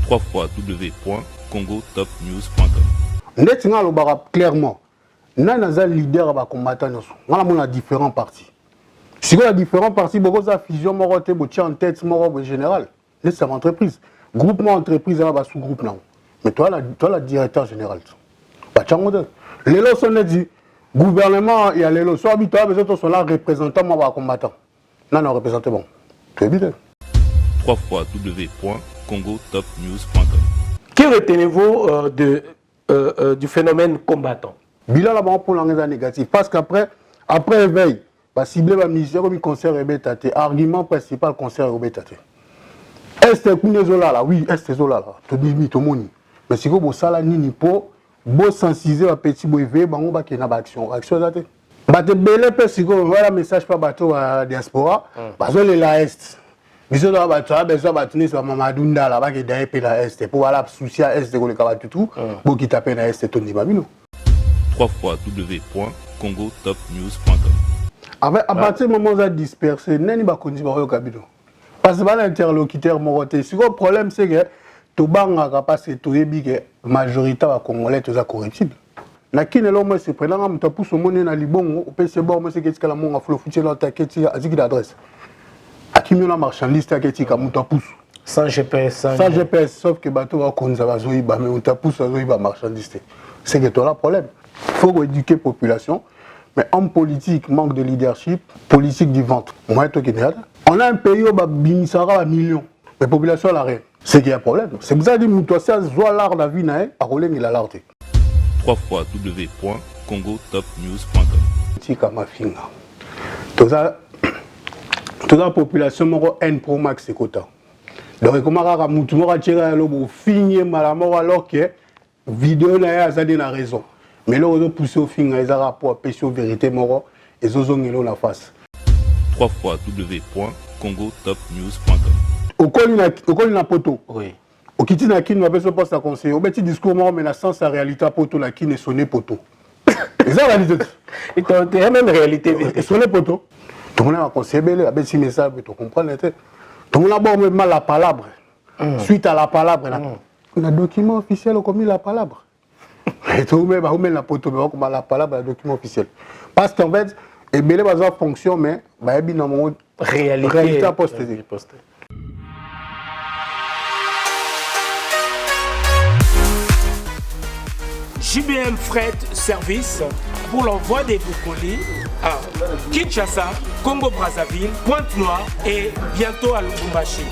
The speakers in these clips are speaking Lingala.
www.congotopnews.com. Net nga lobaka clairement. Nan un leader ba combattant nous. On a différents partis. Si on a différents partis, beaucoup de fusion morote botia en tête moro général. Net c'est entreprise. Groupement entreprise là ba sous-groupe là. Mais toi la directeur général. Ba chango. Les lots sont dit gouvernement il y a les lots. Soit habituel mais autres sont là représentants moi ba combattant. Non représenté bon. C'est évident. www.congotopnews.com. Que retenez-vous du phénomène combattant? Bilan là-bas pour l'engagement négatif. Parce qu'après éveil, va cibler la mission comme concert et bétaté. Argument principal concert et bétaté. Est-ce que vous là oui, est-ce que vous là tout dit tout le monde. Mais si vous ça là ni pour beau sensibiliser la petit boy veille bango ba qui na action daté. Ba te belé pe si vous voilà message pas bateau à diaspora, parce que la est. Biso da bateau a besoin batuni sur Mamadou Ndala ba qui derrière la est pour voilà souci à est de ko le kabatu tout, bo qui taper na est tout dit babino. www.congotopnews.com. À partir du moment où on a dispersé, on va continuer à faire. Parce que l'interlocuteur moroté, si le problème c'est que tout le monde parce que la majorité des Congolais sont corruptibles. Si on se prend un peu de monnaie dans le bon, on peut se voir que c'est la monnaie qui est l'adresse. À qui on a marchandise qui est sans GPS. Sans GPS, sauf que le bateau va conserver, mais on a poussé la marchandise. C'est que tu as un problème. Il faut éduquer la population. Mais homme politique manque de leadership, politique du ventre. On a un pays où il y a un million. La population a rien. C'est qu'il y a un problème. C'est pour ça que nous avons l'art de la vie, à rouler il a l'art. www.congotopnews.com. Tika ma finga. Toute la population a un pro max de quota. Donc, comment on a tiré à l'eau, finir malamor alors que la vidéo n'a pas raison. Mais là, on a poussé au fin, ils ont rapport à la vérité, ils ont la face. www.congotopnews.com. Au col, il y a poto. Oui. Au qui n'a qu'une mauvaise poste à conseiller. Au petit discours, mais la sens à réalité à poto, la qui n'est sonné poto. C'est ça la réalité. Et tu as même réalité. Et sonné poto. Tout le monde a conseillé, avec ces messages, tu comprends. Tout le monde a même mal la palabre. Suite à la palabre, on a un document officiel comme la palabre. Et tout le monde a la poto, mais la palabre, le document officiel. Parce qu'en fait, et bien les bases fonction, mais il y a une réalité à poster. JBM Fret Service pour l'envoi des vos colis à Kinshasa, Congo-Brazzaville, Pointe-Noire et bientôt à Lubumbashi.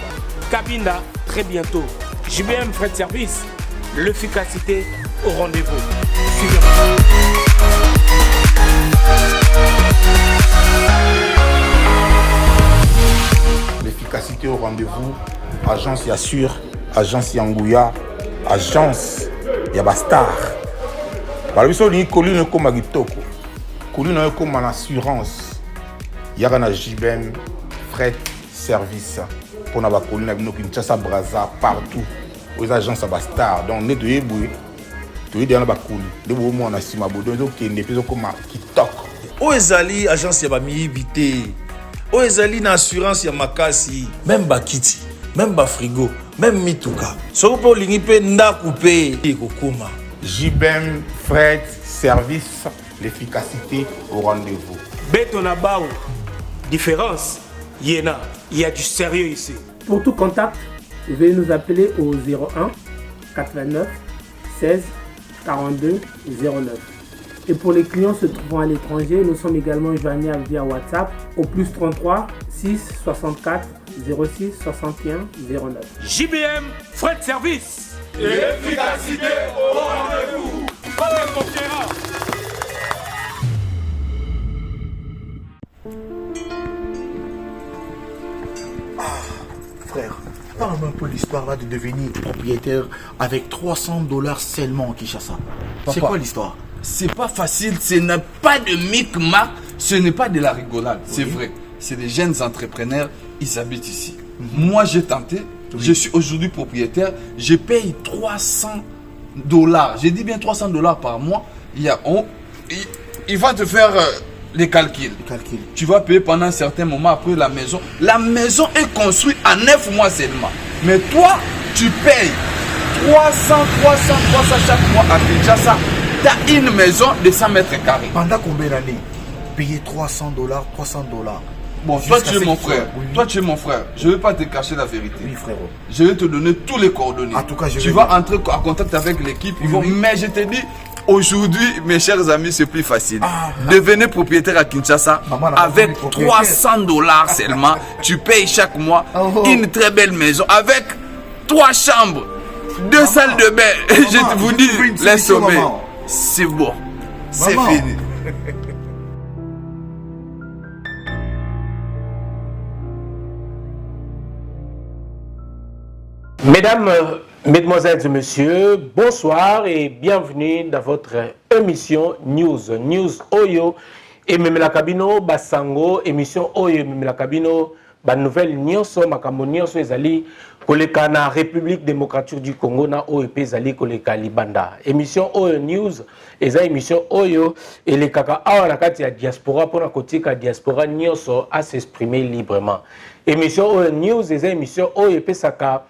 Cabinda, très bientôt. JBM Fret Service, l'efficacité au rendez-vous. Suivez-moi. L'efficacité au rendez-vous, agence Yassure, agence Yangouya, agence Yabastar. Par le sol, il y a comme Agitoko, il y a comme l'assurance, il y a un JBM Fret Service pour la colline qui Kinshasa Brazza partout aux agences Yabastar. Donc, nous devons tu es dans la coulée, de vous on a si ma boudin qui n'est plus comme qui toque. Oezali agence ya ba miibité. Oezali na assurance ya makasi, même bakiti, même ba frigo, même mituka. So po lingi pe ndaku pe ekokoma. JBM Fret Service, l'efficacité au rendez-vous. Betona Bao, différence, Yéna, il y a du sérieux ici. Pour tout contact, veuillez nous appeler au 01 89 16 42 09. Et pour les clients se trouvant à l'étranger, nous sommes également joignables via WhatsApp au plus 33 6 64 06 61 09. JBM Fret Service. L'efficacité au rendez-vous. Frère, parle-moi un peu l'histoire là de devenir propriétaire avec $300 seulement en Kinshasa. C'est quoi l'histoire? C'est pas facile, ce n'est pas de micmac, ce n'est pas de la rigolade, c'est vrai. C'est des jeunes entrepreneurs, ils habitent ici. Moi j'ai tenté, je suis aujourd'hui propriétaire, je paye $300. Je dis bien $300 par mois. Il va te faire les calculs. Tu vas payer pendant un certain moment après la maison. La maison est construite en 9 mois seulement. Mais toi, tu payes 300 chaque mois à Kinshasa. Tu as une maison de 100 mètres carrés. Pendant combien d'années? Payer $300, $300. Bon, toi tu es mon frère. Oui. Toi tu es mon frère. Je ne vais pas te cacher la vérité. Oui, frérot. Je vais te donner tous les coordonnées. En tout cas, tu vas entrer en contact avec l'équipe. Mais je te dis, aujourd'hui, mes chers amis, c'est plus facile. Devenez propriétaire à Kinshasa avec $300 seulement. Tu payes chaque mois une très belle maison avec 3 chambres, 2 salles de bain. Je vous dis, les sommets. C'est bon. C'est fini. Mesdames, Mesdemoiselles et Messieurs, bonsoir et bienvenue dans votre émission News Oyo et Memela Kabino Basango, émission Oyo Memela Kabino, nouvelle nyonso makambo nyonso ezali koleka na République démocratique du Congo na OEP ezali koleka libanda. Émission Oyo News eza émission Oyo elekaka awa na kati ya diaspora pona kotika diaspora nyonso à s'exprimer librement. Émission Oyo News eza émission Oyo epesaka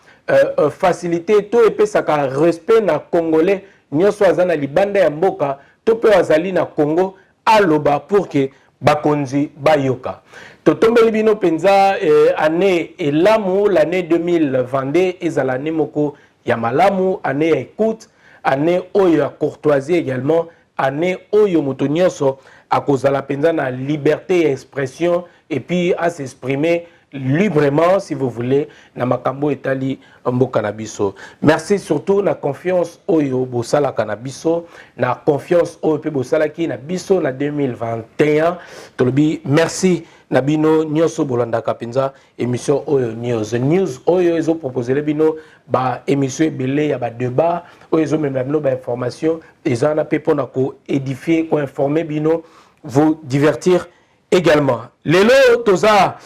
facilité to epesaka respect na congolais nyonso aza na libanda ya mboka to pe azali na Congo aloba pour que bakonzi bayoka. Totombeli bino penza année elamu l'année 2022 ezala année moko ya malamu, année ya écoute, année oyo ya courtoisie également, année oyo moto nyonso akozala penza na liberté d'expression et puis à s'exprimer librement si vous voulez na makambo etali mboka na biso. Merci surtout na confiance oyo bosala kanabiso, na confiance oyo pe bosala ki na biso na 2021. Tolobi merci na bino nyonso bolandaka penza émission oyo news oyo ezo proposer le bino ba émission ebele ya ba débat oyo ezo memela bino ba information ezana pe pona ko édifier ko informer bino, vous divertir également. Lelo toza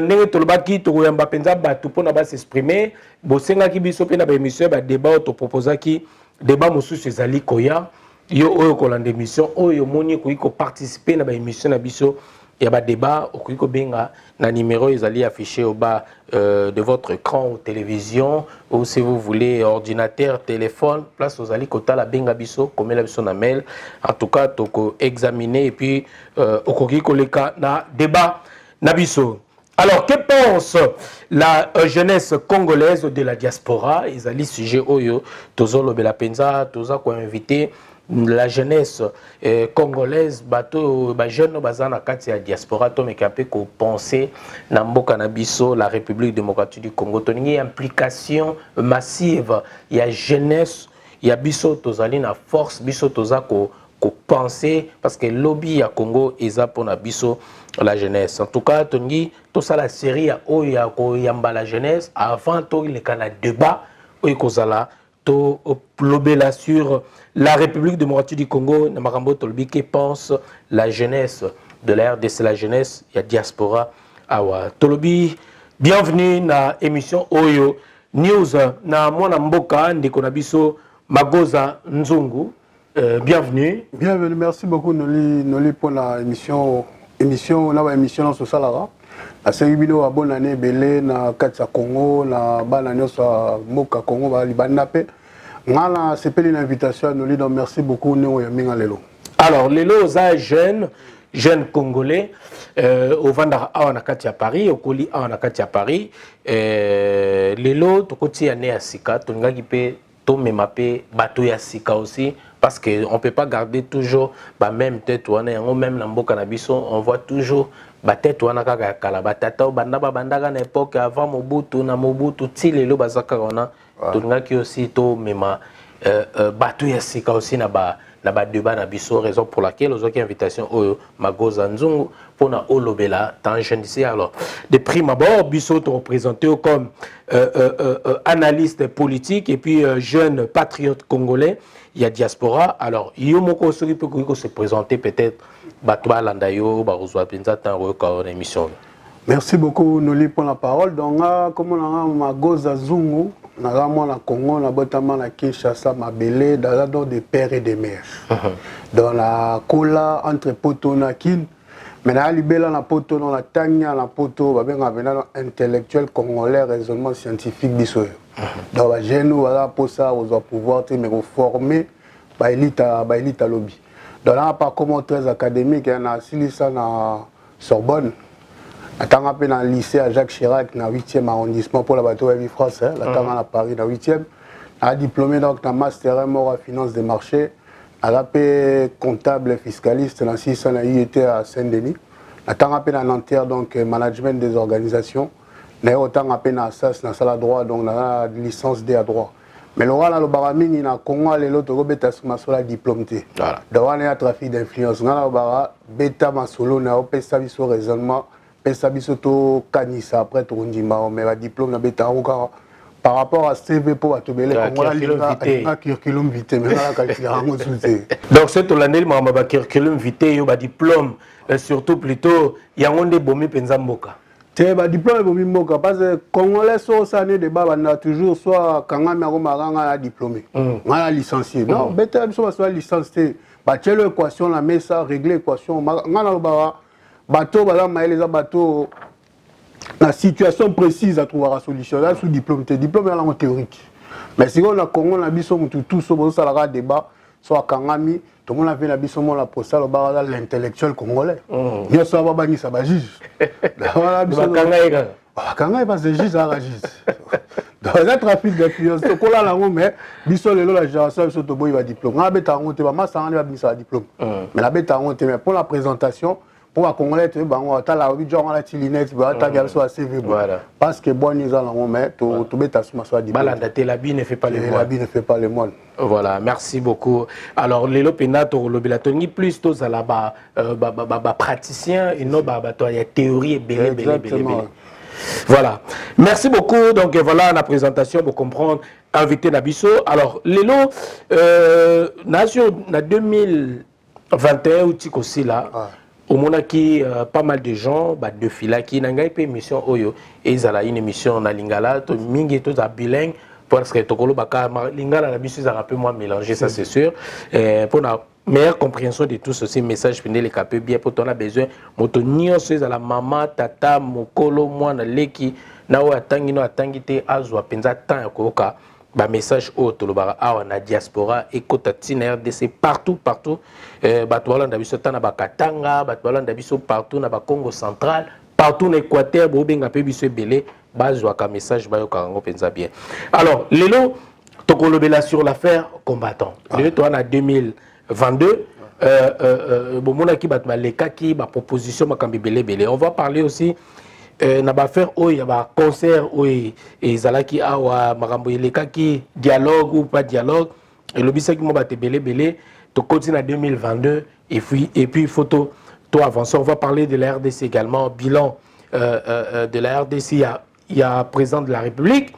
ndenge tolobaki tokoyamba penza bato mpona basexprimer bosengaki biso mpe na baémission ya badébat oyo topropozaki débat mosusu ezali koya yo oyo kolanda émission oyo omoni okoki koparticipe na baémission na biso ya badébat okoki kobenga na numéro ezali affiché au bas de votre écran ou télévision ou si vous voulez ordinateur, téléphone, place ozali kotala benga biso komela biso na mail. En tout cas toko examiner et puis okoki koleka na débat Nabiso. Alors, que pense la jeunesse congolaise de la diaspora? Ils allaient sujet oyo, tozo lobela penza, toza ko invité la jeunesse congolaise, bato ba jeune bazana kati ya diaspora to mekape ko penser na mboka na biso la République démocratique du Congo. Toningi implication massive ya jeunesse ya biso tozali na force biso toza ko penser parce que lobby à Congo eza pona biso la jeunesse. En tout cas, Tongi, tout ça la série à Oya Yamba la jeunesse avant tout le canal débat Oyakozala to lobela sur la République démocratique du Congo na makambo tolbi que pense la jeunesse de la RDC, la jeunesse ya diaspora awa tolobi. Bienvenue na émission Oyo News na mwana mboka ndeko na biso Magoza Nzungu. Bienvenue. Bienvenue, merci beaucoup Noli pour la émission on a émission dans ce salara. La série vidéo à bonne année belé na Katsa Congo na banane so moka Congo ba libanda pe. Ngala c'est une invitation Noli donc merci beaucoup Néo ya minga lelo. Alors lelo za jeune congolais au Vanda a na Katia Paris, au Koli a na Katia Paris. Lelo tokoti ane ya sika tongaki pe to memape bato ya sika aussi. Parce qu'on ne peut pas garder toujours la même tête, même dans le cannabis, on voit toujours la tête, on a la l'époque avant Mobutu, na Mobutu, Tilelo, Bazakarona, tout aussi to mema bateau yasika aussi na ba débat na biso, raison pour laquelle aux autres invitations au Magoza Nzungu pour na olobela tant jeune ici. Alors de prime abord biso te représenté comme analyste politique et puis jeune patriote congolais. Il y a diaspora. Alors il y a moko sori peut se présenter peut-être batwa landayo ba rozwa penza tan ko émission. Merci beaucoup Noli pour la parole. Donc comme on a Magoza Nzungu na mwana Congo na botama na Kinshasa mabele dans des pères et des mères. Dans la cola entre poto na kin mais na libela na poto na tanya na poto ba benga intellectuel congolais raisonnement scientifique biso. donc ba jeune voilà pour ça on doit pouvoir te mais former ba élite à lobby donc là pas comme très académique il y a ça na Sorbonne attends peu dans le lycée à Jacques Chirac dans 8e arrondissement pour la bateau de France là attends à Paris dans 8e a diplômé donc dans master en finance des marchés à la paix comptable et fiscaliste dans 6 ans été à Saint-Denis attends à peu dans Nanterre donc management des organisations n'a autant à peine dans SAS dans salle droit donc la licence D à droit mais le roi là le baraming na Congo les l'autre beta sur diplôme T voilà donc on a trafic d'influence na le bara beta masolo na opé service raisonnement pesa biso to kanisa après to ndima mais la diplôme na beta encore par rapport à CV pour atobele comme la curriculum vitae mais la calculation donc c'est l'année ma ba curriculum vitae yo ba diplôme surtout plutôt yangonde bomi penza mboka te ba diplôme bomi mboka parce que congolais so ça né de baba na toujours soit kangami ko maranga diplômé ngala licencié non beta biso soit licencié ba tchelo équation la mais ça régler équation ngala lo ba bateau bala maël les bateau la situation précise à trouver la solution là sous diplôme diplôme en théorique mais si on a Congo na biso mutu tout so bon ça la débat soit kangami tout le monde a vu la biso la posta le bar l'intellectuel congolais bien ça va bani ça ba juge voilà biso kangay parce que juge à juge dans un trafic d'influence to kola la mais biso lelo la génération biso to boy va diplôme na beta ngote ba massa ngani ba biso diplôme mais la beta ngote mais pour la présentation pour la Congolais, tu as la genre la tilinette, tu as sur CV. Parce que bon, nous allons mais tu bêta sur ma soie dit. Balandaté l'habit ne fait pas les moines. L'habit ne fait pas les moines. Voilà, merci beaucoup. Alors les lopénato lobilatoni plus tous à la bas praticien et non bah toi il y a théorie et belé. Voilà. Merci beaucoup. Donc voilà la présentation pour comprendre invité Nabiso. Alors Lelo nation na 2021 ou aussi là. Au monde qui pas mal de gens de fila qui n'ont pas émission oyo et ils ont une émission na lingala to mingi to za bilingue parce que tokolo baka lingala la bisu ça un peu moins mélangé ça c'est sûr pour la meilleure compréhension de tout ceci message pendant les capé bien pour ton a besoin moto nyonso za la maman tata mokolo mwana leki na o atangi no atangi te azwa penza temps ya koka ba message au tolobara awa na diaspora et kotatina RDC partout bato balanda biso tana bakatanga bato balanda biso partout na ba Congo central partout na Équateur bo benga pe biso belé bazwa ka message ba yo kango penza bien alors lelo tokolobela sur l'affaire combattant lelo to na 2022 bon mona ki bato maleka ki ba proposition makambi belé on va parler aussi na ba faire il y a ba concert et zalaki awa makambo eleka ki dialogue ou pas dialogue et le bisaki mo ba te belé to continue en 2022 et puis photo toi avancer on va parler de la RDC également bilan de la RDC il y a président de la République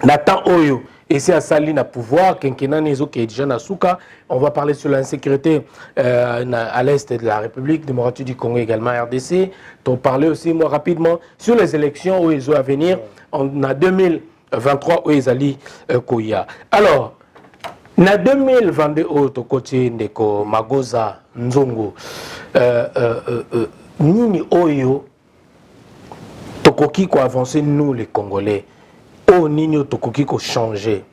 Nathan Oyo et c'est à Saline à pouvoir Kenkena Nezo qui est déjà na Souka on va parler sur l'insécurité à l'est de la République démocratique du Congo également RDC on parler aussi moi rapidement sur les élections où ils ont à venir on a 2023 où ils allaient Koya alors na 2022 auto côté ndeko Magoza Nzongo nini oyo tokoki ko avancer nous les Congolais au nini tokoki ko changer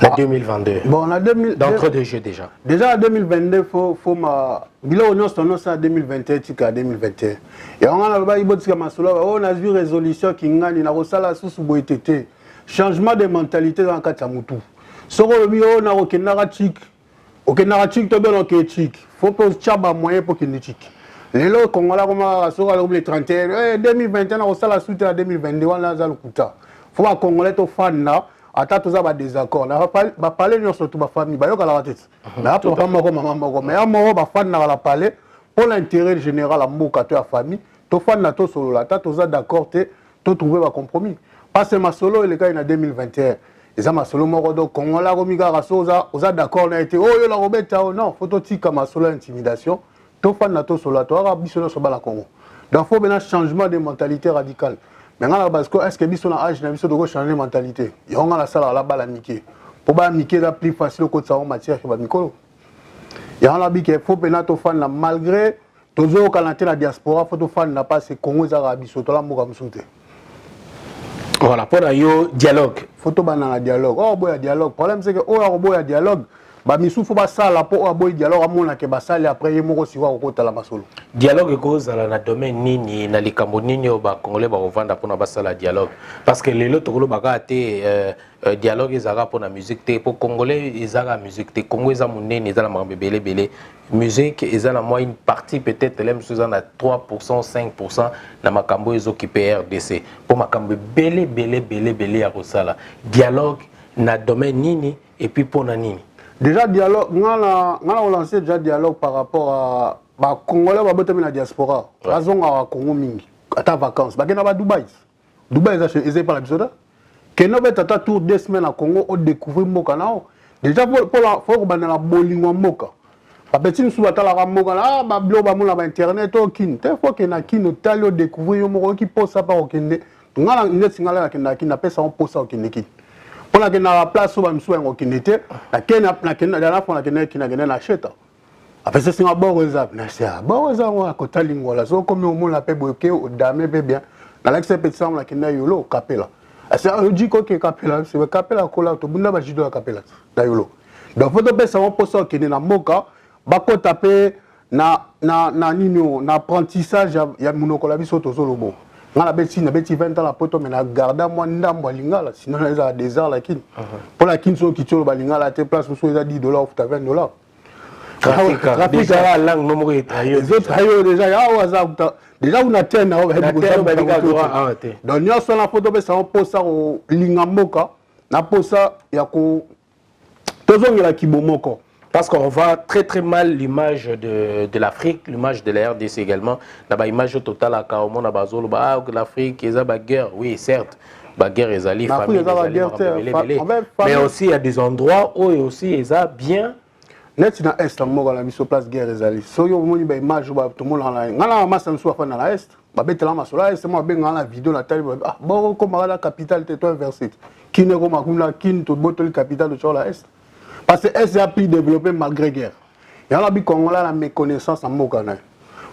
la 2022 bon la 2000 d'entre deux jeux déjà en 2022 faut ma bilo on se en 2021 tika 2021 et on a ba ibotika masolo on a vu résolution qui ngani na kosala susu boitete changement de mentalité dans kata mutu soko le bio na okenara chic to belo ke chic faut que chaba moyen pour qu'il chic lelo kongola koma soko le 31 2021 na kosala suite à 2022 wana za lukuta faut ba congolais to fan na ata toza ba désaccord na ba parler nous surtout ba famille ba yoka la tête na to pas moko maman moko mais amoko ba fan na la parler pour l'intérêt général à mboka to ya famille to fan na to solo la ta toza d'accord te to trouver ba compromis parce que ma solo le cas en 2021 et ça ma solo moko donc kongola komiga raso oza d'accord na été oh yo la robeta non faut to tika ma solo intimidation to fan na to solo to ara biso so ba la Congo donc faut bien un changement de mentalité radicale. Maintenant, parce que est-ce que biso na âge na biso de changer de mentalité? Il y a la salle la balle niquer. Pour ba niquer la plus facile que ça en matière que ba Nicolo. Il y a la bi que faut bien to fan malgré toujours quand la diaspora faut to fan na pas c'est Congo za biso to la moka msoute. Voilà, pour le dialogue. Photo banana dialogue. Oh boy dialogue. Le problème c'est que oh boy dialogue. Bah misou faut pas ça là pour boy dialogue amona ke basali après yemo si wa okota la masolo. Dialogue cause na domaine nini na likambo nini o ba congolais ba vendre pour na basala dialogue parce que les autres ko ba te dialogue ezaka pour la musique te pour congolais ezaka musique te Congo eza munene ezala mambe belé musique ezala moi une partie peut-être l'aime sous en a 3% 5% na makambo ezo qui RDC pour makambo belé ya kosala dialogue na domaine nini et puis pour na nini. Déjà dialogue, on a lancé déjà dialogue par rapport à les Congolais qui sont dans la diaspora. Ils sont au Congo mingi, à vacances. Ils sont à Dubaï. Dubaï, ils sont pas là. Quand on est à tour 2 semaines à Congo, on découvre Moka. Déjà, il faut que la bolingo Moka. Parce que si on a la Moka, ah, blog sur internet, il faut que on ait découvrir Moka qui pose ça par Okende. On a une signal qui n'a pas ça, on pose ça Okende. Pour la place où je suis en Kinete, la dernière fois qui n'a gagné la chète. Après ça, c'est un bon réserve. C'est un bon réserve à côté de l'Ingola. C'est comme on l'a fait bloquer au dame bien. Dans l'accès petit ensemble, qui n'a eu l'eau, capella. C'est un dit que capella, c'est le capella cola, tout le monde va jouer à capella. D'ailleurs, donc, il faut que ça pose ça qui est dans Moka, bako taper na apprentissage, il y a mon colabi sur tout le monde. On a 20 ans la poto mais na garda moi ndambo lingala sinon les a des heures la kin pour la kin so qui tio ba lingala te place so ils a $10 ou $20 trafic la langue non mo les autres ayo déjà déjà on a terre na donc nous sur la photo ça on pose ça au lingamoka na pose ça ya ko tozongela kibomoko. Parce qu'on voit très mal l'image de l'Afrique, l'image de la RDC également. Dans l'image totale à Kaomon, l'Afrique, il y a une guerre, oui, certes. La guerre est allée, mais aussi il y a des endroits où aussi il y a bien. Net dans l'Est, on a mis sur place guerre est allée. Si on a une image, tout le monde a une masse en soi dans l'Est. Babette la masse là, c'est moi bien dans la vidéo la télé. Ah bon, comme la capitale, t'es toi inversé. Qui ne comme la qui tout beau la capitale de sur l'Est. Parce que est a pu développer malgré guerre. Il y a des Congolais la méconnaissance en Mokana.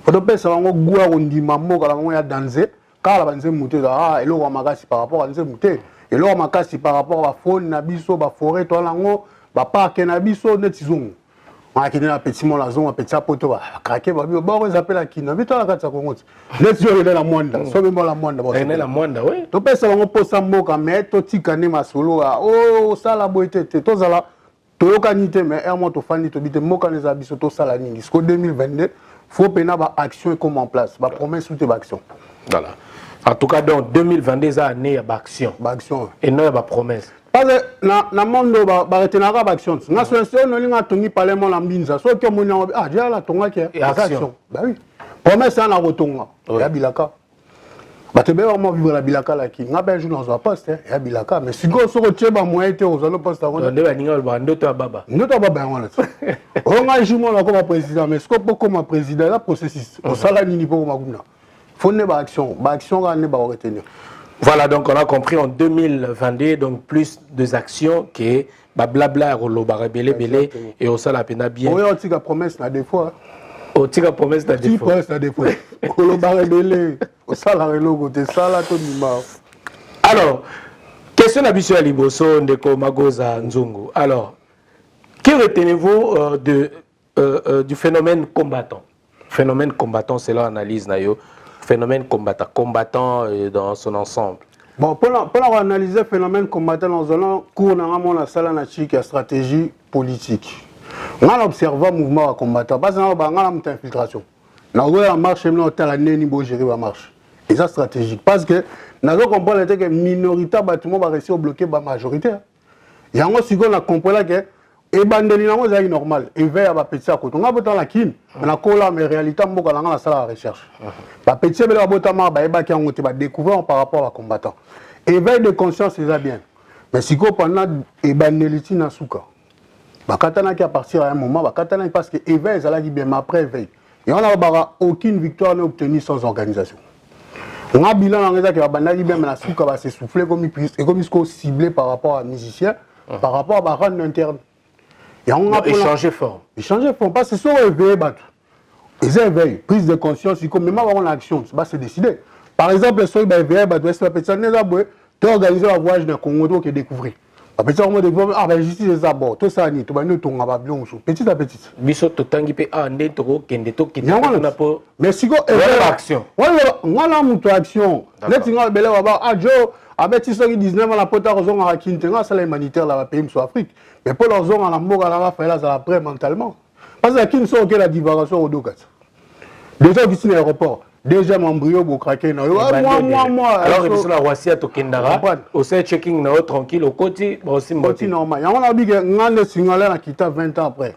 Il faut que ça on goua on dit mammo quand on a dansé car la banze muté ah et là on magasi par rapport à dansé muté et là on magasi par rapport à faune na biso ba forêt to lango ba parc na biso netizungu. On a qui na petit mon la zone petit poto ba craquer ba bio bon ils appellent la kina vite la kata Congo. Netizungu dans la monde, so même la monde ba. Dans la monde oui. To pesa on pose ça moka mais to tikane masolo oh ça la boité to zala toyokanité mais un mois to fandi to bite moka les abiso to sala ningi jusqu'au 2022 faut pena ba action comme en place ba promesse tout ba action. Voilà. En tout cas donc 2022 ça année ba action. Ba action. Et non ba promesse. Parce que na monde ba retenaka ba action. Na so no linga tongi parlement la mbinza. So que mon ah déjà la tonga qui action. Bah oui. Promesse na rotonga. Ya bilaka. Bah tu peux vraiment vivre la bilaka là qui n'a pas joué dans un poste ya bilaka mais si go so ko ba moyen te aux autres postes on de ba ninga ba ndoto baba on a joué moi comme président mais ce que comme président là processus au sala nini pour maguna faut ne ba action ga ne ba retenir. Voilà donc on a compris en 2022 donc plus de actions que ba blabla rolo ba belé et au sala pena bien. Oui on tika promesse na des fois. O tika promesse na des fois. Rolo ba belé au salaire logo de sala to nima. Alors, question d'habitude à Liboso Ndeko Magoza Nzungu. Alors, que retenez-vous du phénomène combattant? Phénomène combattant, c'est leur analyse nayo. Phénomène combattant dans son ensemble. Bon, pour analyser le phénomène combattant dans un cours, on a la salle la stratégie politique. On a observé le mouvement combattant. Parce qu'on a une infiltration. On a marché, on a gérer la marche. Et ça stratégique. Parce que nous avons compris que la minorité tout le monde va réussir à bloquer la majorité. Il y a un second qui a compris que les bandeliers c'est normal. Et veille à petit à côté. On a besoin la kin, on a collé mais réalité on a la salle de recherche. La petit bela botama ba eba qui ont été découvert par rapport à combattant. Éveil de conscience c'est bien. Mais si ko pendant et bandeliers na souka. Ba katana qui à partir à un moment ba katana parce que éveil ça là qui bien mais après éveil. Et on a aucune victoire n'est obtenue sans organisation. On a bilan en réalité que la bande qui bien mais la souka va se souffler comme il puisse et comme il se ciblé par rapport à musicien, par rapport à rendre interne. Et on a échangé fort. Échanger fort parce que c'est sur éveil battu. Ils éveillent, prise de conscience, comme même avant l'action, c'est décidé. Par exemple, sur éveil battu, c'est la personne qui a tu as organisé un voyage dans le Congo, tu as découvert. Petit à petit, ah ben justice c'est ça, bon, tout ça, tu vas nous tomber à Babylone, petit à petit. Biso to tangi pe ah ndé to kende to kiti na po. Mais si go action. Voilà mon action. Net singa belé wa ah jo avec ti soki 19 la pota raison à Kintenga ça l'humanitaire là pays sur Afrique. Mais pour leur zone à la mort à la faire là ça après mentalement. Parce que qui ne sont que la divagation au dokat. Déjà qui sont l'aéroport. Déjà embryo bo craquer na moi alors que sur la Roissia to kendara au set checking na tranquille au côté aussi mboti normal ya on a dit que ngane singala na kita 20 ans après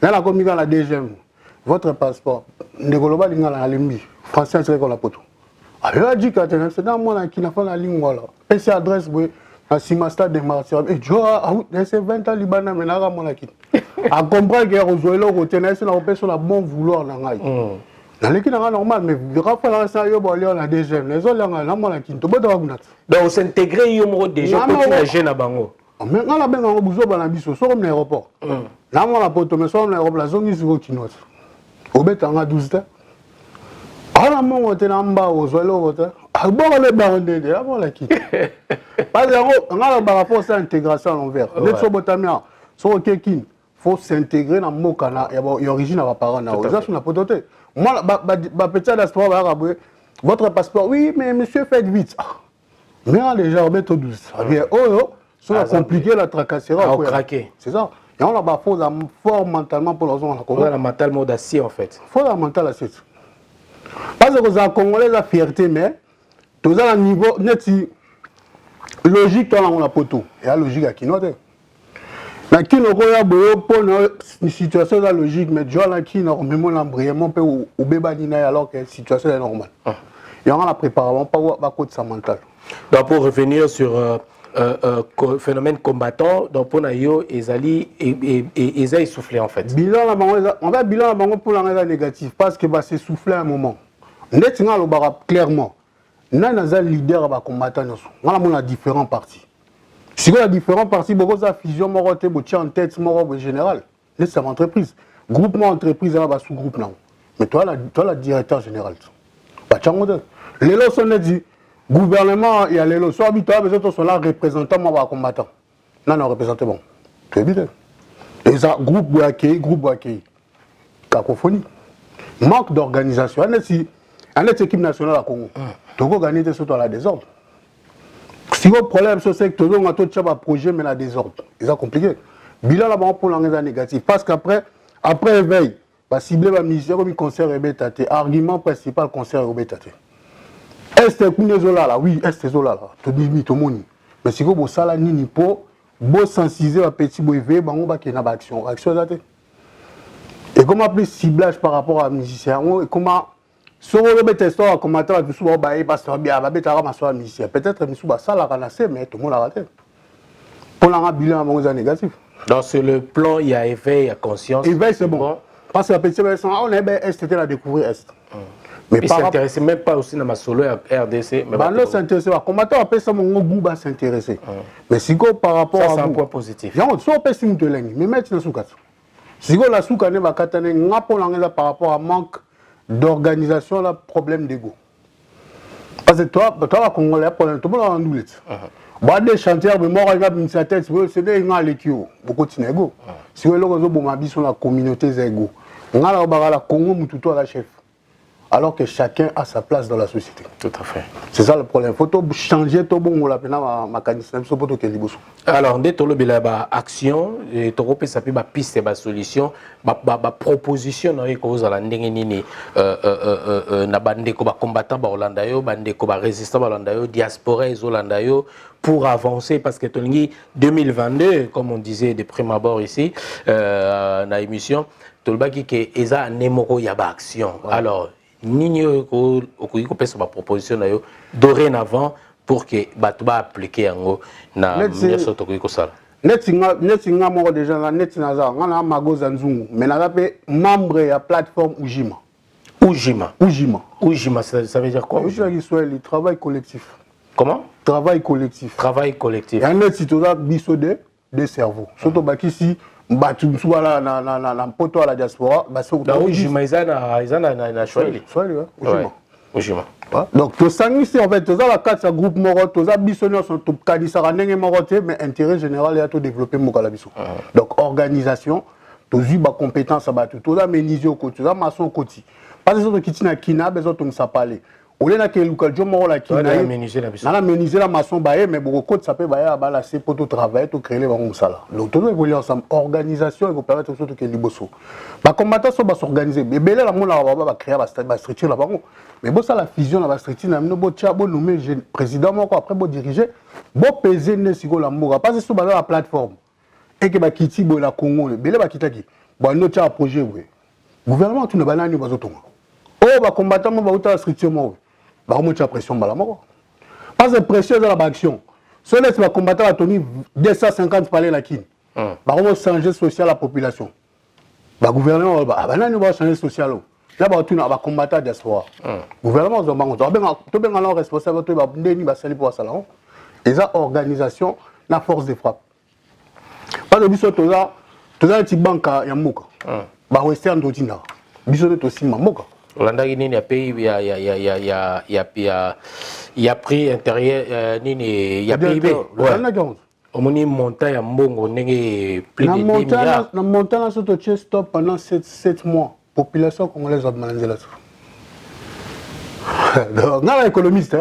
là la commis dans la deuxième votre passeport ndekoloba lingala na limbi français c'est qu'on la poto alors dit que c'est dans moi qui n'a pas la ligne voilà et c'est adresse oui à Simasta de Marseille et jo c'est 20 ans libana mais na mon akit à comprendre que Rozoelo côté na c'est la personne la bon vouloir na ngai. Dans l'équipe normal, mais il va falloir ça, il y a la deuxième. Les autres, donc, s'intégrer, il y a déjà un jeune à Bango. Mais on a bien un besoin de l'abysse, sur l'aéroport. Là, on a pas de sur l'aéroport, la zone est sur le au bête, on a 12 ans. Alors, on a un bas aux oiseaux, on a les barondés, on a quitté. Parce qu'on a la force d'intégration à l'envers. Les sobotamia, sur le kékin, il faut s'intégrer dans le mot canard, il y a origine à la parole. Ça, c'est la pototé. Moi, votre passeport, oui, mais monsieur, faites vite. Mais déjà, on met au 12. Ça va compliquer la tracasserie. C'est ça. Et on a fort mentalement pour les gens. On a la mentale mode d'acier, en fait. Il faut la mentale acier. Parce que les Congolais, la fierté, mais tout ça, le niveau, logique, on a la poteau. Et la logique à qui note. La qui n'a pas une situation logique, mais Dieu la qui n'a vraiment pas au bébanina alors que la situation est normale. Il y a la préparation, pas à côté de sa mentale. Donc pour revenir sur phénomène combattant, donc pour Nayo, Ezali et Ezali soufflé en fait. Bilan on va bilan pour la négatif parce que c'est soufflé un moment. Net clairement. Nana leader va combattre on a différents partis. Si vous avez différents partis, beaucoup de fusion, en tête, en général, c'est une entreprise. Groupement entreprise, là, sous-groupe. Mais toi, la directeur général. Les lots sont dit, gouvernement, il y a les lots. Soit habitués, mais autres sont là, représentants, moi, combattants. Non, représenté bon. C'est évident. Et ça, groupe ou accueilli. Cacophonie. Manque d'organisation. On est équipe nationale à Congo. Togo gagné surtout à la désordre. Si votre problème, c'est que tout le monde a un projet, mais la désordre. C'est compliqué. Bilan là-bas pour l'engagement négatif. Parce qu'après éveil, cibler la mission comme concert et bétate. Argument principal, concert et bétate. Est-ce que vous là? Oui, est-ce que vous là? Tout le monde. Mais si vous avez un nini pour sensibiliser un petit bébé, vous avez une action. Et comment plus ciblage par rapport à la musicien? Et comment. Si on veut tester un commentaire, tout le monde va musicien. Peut-être que ça l'a ranassé, mais tout le monde l'a raté. Pour l'en bilan négatif. Donc sur le plan, il y a éveil, il y a conscience. Éveil, c'est bon. Parce que la petite personne, on est bien Est, c'était la découvrir Est. Mais il ne s'intéressait même pas aussi dans ma solo RDC. Mais là, s'intéresser. Commentaire, après ça, mon goût va s'intéresser. Mais si vous par rapport à. Ça, c'est un point positif. Si on peut s'y mettre mais maintenant, si vous la souka ne va katane, n'a pas par rapport à manque d'organisation, là, problème d'ego. Parce que toi, la Congolais, problème, tout le monde a un doulet. Bon, des chantiers, mais moi, regarde, une certaine, c'est des gens qui ont beaucoup de ego. Si vous avez la communauté ego, on a la Congo, tout à la chef. Alors que chacun a sa place dans la société. Tout à fait. C'est ça le problème. Il faut changer tout bon, la mécanisme. Alors, dès que tu as action, tu as piste, solution, proposition, tu as combattant résistant diaspora pour avancer parce que 2022, comme on disait de prime abord ici, dans l'émission, tu as dit qu'il y a une action. Alors, Nino sa proposition dorénavant pour que tu appliquer en na netinga moko déjà netinaza ngana mago zanzungu mais na pe membre ya plateforme Ujima ça veut dire quoi? Le travail collectif. Comment? Travail collectif. Il y a un netitoza biso de cerveau surtout bakisi batu msuala na poto à la diaspora Ujima izana Swahili. Ujima. Donc, tu as ici, en fait, tu as la carte, groupe moro, tu as bisonné, tu as dit ça, mais intérêt général, il y a tout développé, donc, organisation, tu as eu des compétences, tu as ménisé au côté, tu as maçon au côté. Parce que tu as kina, besoin de ça parler. Au lieu de local, je la kina, na ménisé la maçon, mais beaucoup de ça peut la c'est pour tout travailler, tout créer les bons salaires. Donc, tout évoluer ensemble, organisation, il faut permettre aux autres que les bossos. Les combattants sont s'organiser. Mais belle la monde va créer la structure là-bas. Mais bon, ça la fusion, la structure, bon nommer président, après bon diriger, bon peser ne sigo la moura, parce que sur la plateforme. Et que Kiti bo la Congo, belle ba kitaki. Bon, nous t'a projet oui. Gouvernement tout ne banani ba zotonga. Oh ba combattant ba uta la structure mo. Ba mo t'a pression ba la moko. Parce que pression dans la action. Ce n'est pas combattant a tenu 250 palais la kin. Ba mo changer social la population. Le gouvernement va changer social. Là, on va combattre la diaspora. Le gouvernement va responsable et ça, organisation, la force de frappe. Parce que tu as une petite banque à Yamouka. Tu as Western Dotina. Tu as aussi Mamoka. Il y a prix intérieur, il y a PIB. Au moins, montant ya mbongo n'est plus de 10 milliards. Le montant est stop pendant 7 mois. La population congolaise a demandé là. Donc, on a économiste.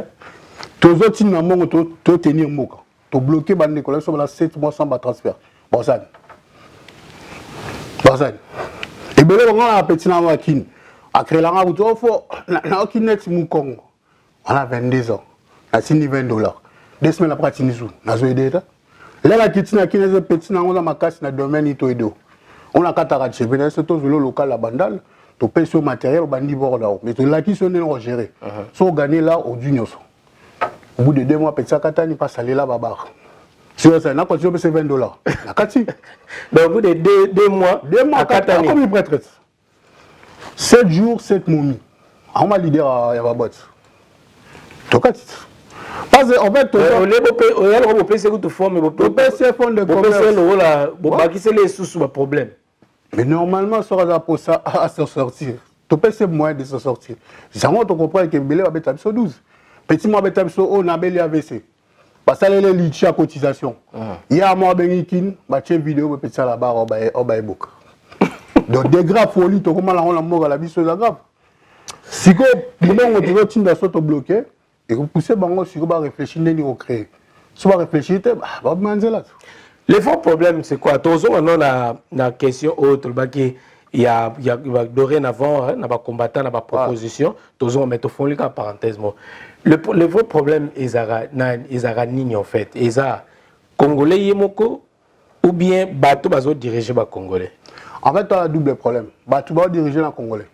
Tu as tenir moka. Tu as bloqué les collections pendant 7 mois sans transfert. Bon, ça. Et bien, on a un petit nama à Kin. À créer la route, on a Congo. On a 22 ans. On a signé $20. 2 semaines après, on a aidé. Là, la kitina qui est petit, on a ma casse dans le domaine itoido. On a catarache, mais c'est tout le local la bandale, tu payes sur matériel au bandi bord mais tu l'as qui sont gérés. Sont gagnés là au Junior. Au bout de 2 mois, petit katani passe aller là babar. Sur ça, on a continué à payer $20. La kati. Donc au bout de 2 mois, à katani. Comme une prêtresse. 7 jours, 7 momies. On m'a leader à Yababot. Tu as parce qu'en fait, tu as problème. Mais normalement, ça va pour ça à se sortir. Tu peux essayer moyen de se sortir. Jamais tu comprends que Belé va être 12. Petit mois va être on a Belé AVC. Parce que les lichis à cotisation. Il y a un mois Benikin, une vidéo peut ça là-bas au Baïbouk. Donc des graves folies, tu comprends la mort à la vie, c'est grave. Si tu as bloqué, et vous poussez bango si vous réfléchir ni vous créer. Si vous réfléchissez, bah manger là. Le fond problème c'est quoi? Toujours on a la question autre il y a dorénavant on va combattre on va proposition toujours on met au fond les parenthèse le vrai problème Ezara nini en fait Eza congolais yemoko ou bien bateau bazo diriger ba congolais. En fait tu as un double problème. Bateau va diriger la congolais.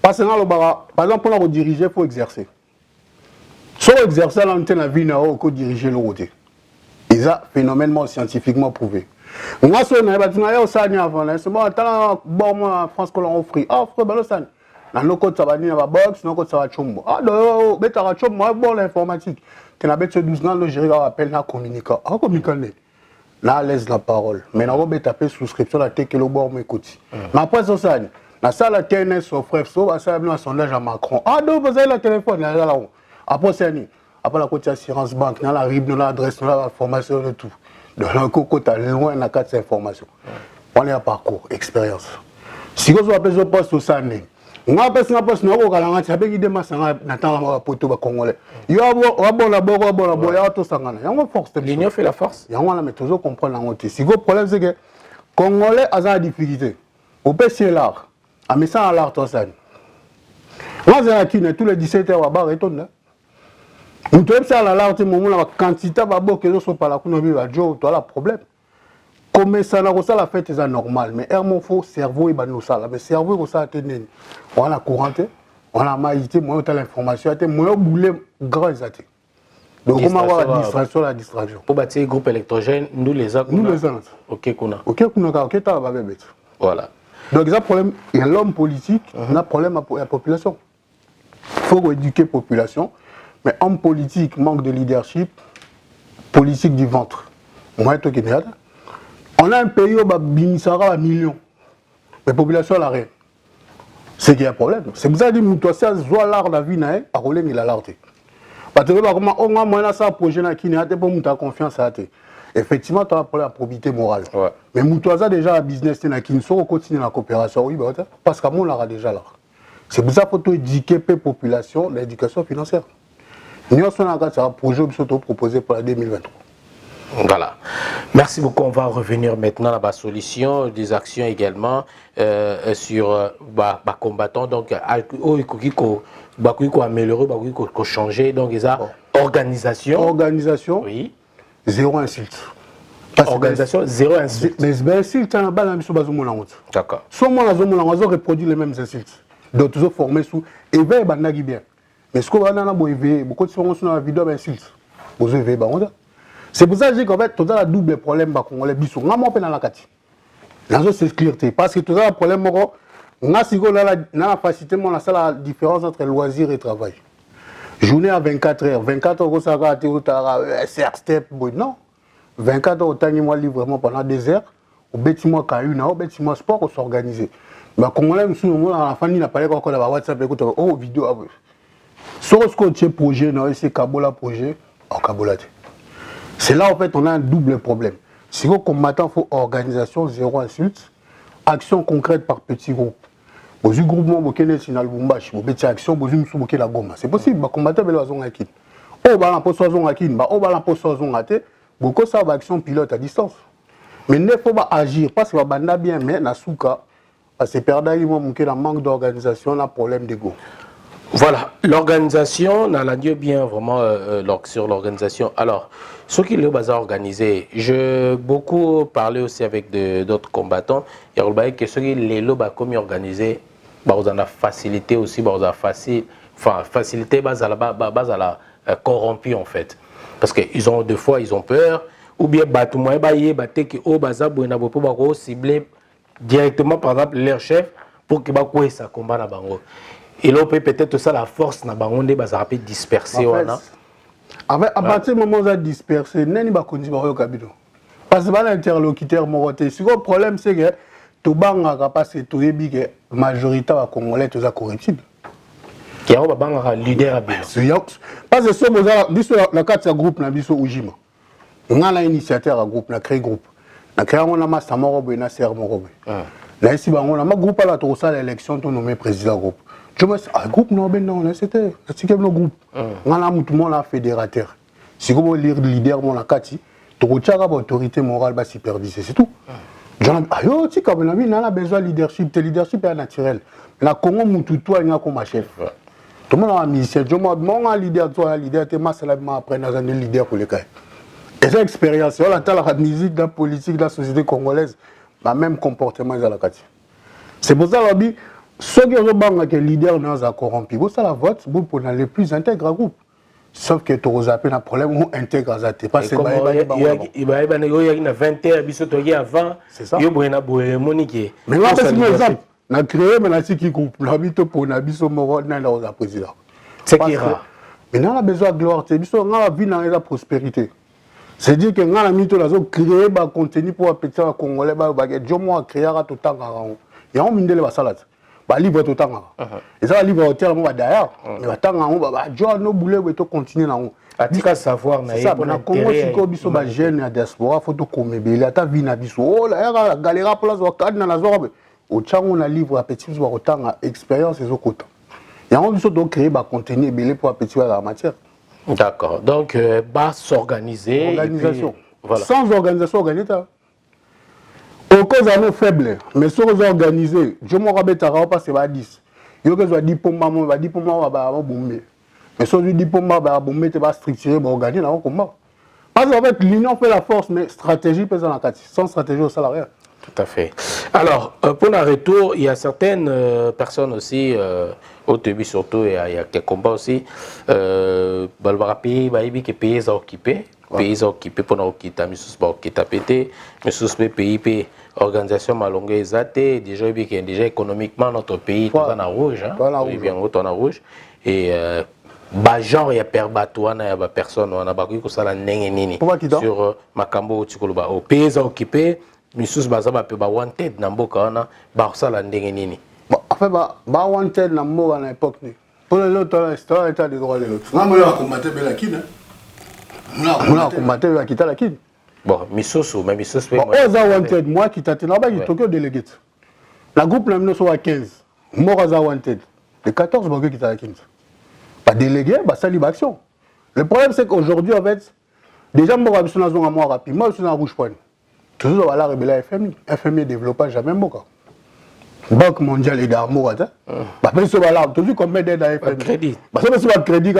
Parce que par exemple pour la diriger il faut exercer. Soit exercer la vie n'a que diriger le côté. Et ça, phénoménalement scientifiquement prouvé. Moi, si on a un avant, c'est bon, en France, qu'on a offert. Ah, frère, ben, ça. Dans nos côtes, ça va venir à la boxe, dans nos côtes, ça va chombo. Ah, non, mais tu as chombo, moi, bon, l'informatique. Tu as bête 12 ans, je regarde appel à communiquer. Ah, communiquer, là, laisse la parole. Mais on va taper souscription à tes le bord, mes côtés. Mais après, ça, la salle à TNS, son frère, ça va un sondage à Macron. Ah, non, vous avez le téléphone, là, là-haut. Après, c'est après la côté assurance banque, dans la RIB, dans l'adresse, dans la formation, de tout. Dans le côté, tu as loin la carte d'information. On est à parcours, expérience. Si vous avez un poste au Sané, on a un poste, on a un poste, l'union fait la force. Il y a toujours comprendre la montée. Si le problème, c'est que Congolais a des difficultés. Au PC, l'art. À mais ça, à l'art, tout ça. Moi, j'ai tous les 17 heures à barre et tout. Nous devons faire la quantité de choses par la radio, tu as le problème. Comme ça, la fête est normal, mais il faut cerveau et ça. Mais cerveau, ça on a la couranté, on a la maïté, on a l'information, on a boulé grand exaté. Donc, on a la distraction. Pour bâtir le groupe électrogène, nous les avons. Nous les avons. Ok, qu'on a. Ok, t'as la bête. Voilà. Donc, il y a un problème, il y a l'homme politique, il y a un problème avec la population. Il faut éduquer la population. Mais homme politique manque de leadership, politique du ventre. On a un pays où il y a millions. La population n'a rien. c'est qu'il y a un problème. C'est pour ça que je dis que soit l'art de la vie, à rouler, il a l'art. Parce que comment on a moins ça projet qui n'a pas de confiance à te. Effectivement, tu as un problème de probité morale. Ouais. Mais Moutouaza déjà un business qui ne saurait continuer la coopération. Oui, parce qu'on aura déjà l'art. C'est pour ça qu'il faut éduquer la population l'éducation financière. Nous avons un projet proposé pour la 2023. Voilà. Merci beaucoup. On va revenir maintenant à la solution, des actions également sur les combattants. Donc, il faut améliorer, il faut changer. Donc, il y a organisation. Organisation. Oui. Zéro insulte. Organisation, zéro insulte. Mais les insultes, c'est un d'accord. Soit moi, on reproduit les mêmes insultes. Donc, ils sont formés sous éveil, bien. Mais ce qu'on a dans éveil, beaucoup de gens sont dans la vidéo d'insultes. Vous éveillez, c'est pour ça que je dis qu'en fait, tu as un double problème avec les bisous. On a mon dans la cati. C'est clarté. Parce que tu as un problème, on a la facilité, on a la différence entre loisir et travail. Journée à 24 heures. 24 heures, ça va être SR step. Non. 24 heures, on a livrement pendant des heures. Au bâtiment K1, au bâtiment sport, on s'organise. Mais quand on a la famille, n'a pas encore la WhatsApp, écoute, oh, vidéo. Sur ce que tu projet, c'est Kabola projet, en Kabola. C'est là en fait on a un double problème. Si vous combattants, il faut organisation, zéro insulte, action concrète par petits groupes. Vous avez un groupement, vous avez un Lubumbashi, vous avez une action, vous avez la Goma. C'est possible, vous combattez avec la Akin. Oh, bah, la poste Akin, oh, bah, la poste Akin, beaucoup ça va action pilote à distance. Mais il faut pas agir, parce que va banda bien, mais na souka, c'est perdre un manque d'organisation, un problème d'ego. Voilà, l'organisation, on a dit bien vraiment sur l'organisation. Alors, ce qui est basé organisé, j'ai beaucoup parlé aussi avec d'autres combattants. Il y a que ceux qui sont comme organisé, on a facilité aussi, on a facilité à la corrompu en fait. Parce que ils ont des fois ils ont peur, ou bien cibler directement par exemple leur chef pour que ça combat la bango. Et là, peut-être ça la force na bangonde bazara peut disperser wana. À partir du moment où ça disperser, nani ba konzi ba yo kabino. Parce que l'interlocuteur moroté, si le problème c'est que to banga parce que to yebi que majorité wa congolais to za corruptible. Qui a ba banga leader abino. Parce que so boza biso la carte ya groupe na biso ujima. On a initiateur à groupe na créé groupe. Na créé on a master morobo na ser morobo. Na ici bango na ma groupe à la to ça l'élection to nommé président groupe. Je me suis dit, groupe non, c'était le groupe. On a tout le monde fédérateur. Si vous voulez lire le leader, mon akati, tu as l'autorité morale, c'est tout. J'en ai dit, on a besoin de leadership. Le leadership est naturel. La Congo, toi, il y a comme chef. Tout le monde a mis, c'est un leader, toi, un leader, tu es seulement après, on a un leader pour les cas. Et cette expérience, on a la musique, la politique, la société congolaise, le même comportement dans la cati. C'est pour ça que ceux qui ont été leaders dans corrompu, ça la vote pour les plus intègres groupes. Sauf que tu as un problème où intègre à tes pas. Il y a 20 heures, il y a 20. C'est ça. Il y a Monique. Mais moi, c'est un exemple. On a créé un groupe. On a mis pour un abisso moral dans le président. C'est qui rare. Mais on a besoin de gloire. On a vie dans la prospérité. C'est-à-dire que on a mis créé un contenu pour appeler les Congolais. On a créé tout le temps. Il y a un mindé de la salade. Livre tout le temps. Et ça, livre au terme derrière. Il va attendre, nos boulets vont continuer là. Atika savoir, c'est ça. On a commencé à biso ba jeune à diaspora, faut to komebele, ata vie na biso. Oh la galera place wa cadre na zora. Au tchango on a livre à petit wa autant expérience et autres. Et on biso donc créer ba contenu belé pour petit la matière. D'accord. Donc bas s'organiser. Organisation. Voilà. Sans organisation organisée. Au cause à nos faibles, mais si on organise, je m'en rappelle parce que c'est 10. Il y a que 10 pour moi, 10 pour moi, bomber. Mais si on dit pour moi, bomber, tu vas structurer, organiser dans le combat. Parce qu'en fait, l'union fait la force, mais stratégie pèse dans la carte. Sans stratégie au salarié. Tout à fait. Alors, pour le retour, il y a certaines personnes aussi, au début surtout, il y a des combats aussi. Balbarapi, Baïbi, qui est payé à occuper. Pays occupés pour nous quitter, mais sous pas quitter pété, mais sous pays organisation malongue exate déjà déjà économiquement notre pays tout en rouge, hein, bien tout en rouge et genre il y a perbatouana il y a personne on a pas que ça la nini sur makambo tikoloba au pays occupé mais sous baza ba pe ba wanted na mboka wana ba ça la nini. En fait, wanted na mort à l'époque. Pour l'autre, c'est l'état de droit de l'autre. On a combattu la Kine. On a combattu la Kine. Bon, Missoso, mais Missoso. Bon, wanted, moi qui t'attends là-bas, il Tokyo délégué. La groupe n'a 1915. Mort à wanted. Les 14 banques qui t'attendent la Kine. Pas délégué, ça libre action. Le problème, c'est qu'aujourd'hui, en fait, déjà, moi, je suis dans un mois rapide. Moi, je suis dans un rouge point. Toujours, on va révéler la FMI. FMI développe jamais beaucoup. Banque mondiale et d'amour, après ce là, tu as vu combien d'aide à FMI? Crédit. C'est pas crédit,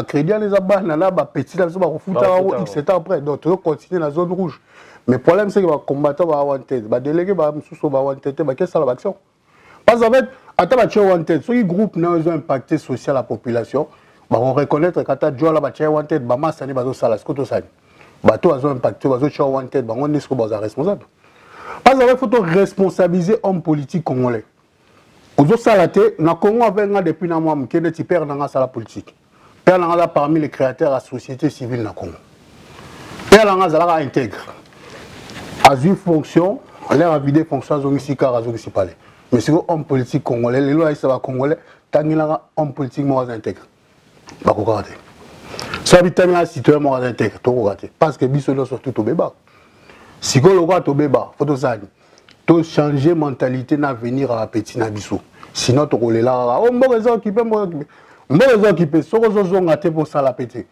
crédit, les abats, petit, etc. après. Donc, tu dois continuer dans la zone rouge. Mais le problème, c'est que les combattants vont avoir une tête. Les délégués vont avoir une tête. Qu'est-ce que c'est l'action? Parce qu'en fait, attends, tu as une tête. Si les groupes ont impacté social la population, on reconnaître que tu as une tête, ça n'est pas ça. Bateau a impacté, tu as une tête, on est responsable. Parce qu'il faut responsabiliser l'homme politique congolais. Aux salatés, dans le Congo, depuis un mois, qui est père dans la politique. Père dans parmi les créateurs de la société civile dans le Congo. Père dans la intègre. A une fonction, l'air à vider fonction, à ici car à ici parler. Mais c'est l'homme politique congolais, les lois ici congolais, tant qu'il y a un homme politique moins intègre. Bah, vous regardez. Si vous avez un citoyen moins intègre, vous regardez. Parce que bisous surtout au béba. Si vous avez un béba, il faut changer la mentalité dans l'avenir à la petite Nabiso. Sinon, tu vas là. Oh, moi, les occupés, moi, les occupés. Si vous avez pour ça, la petite.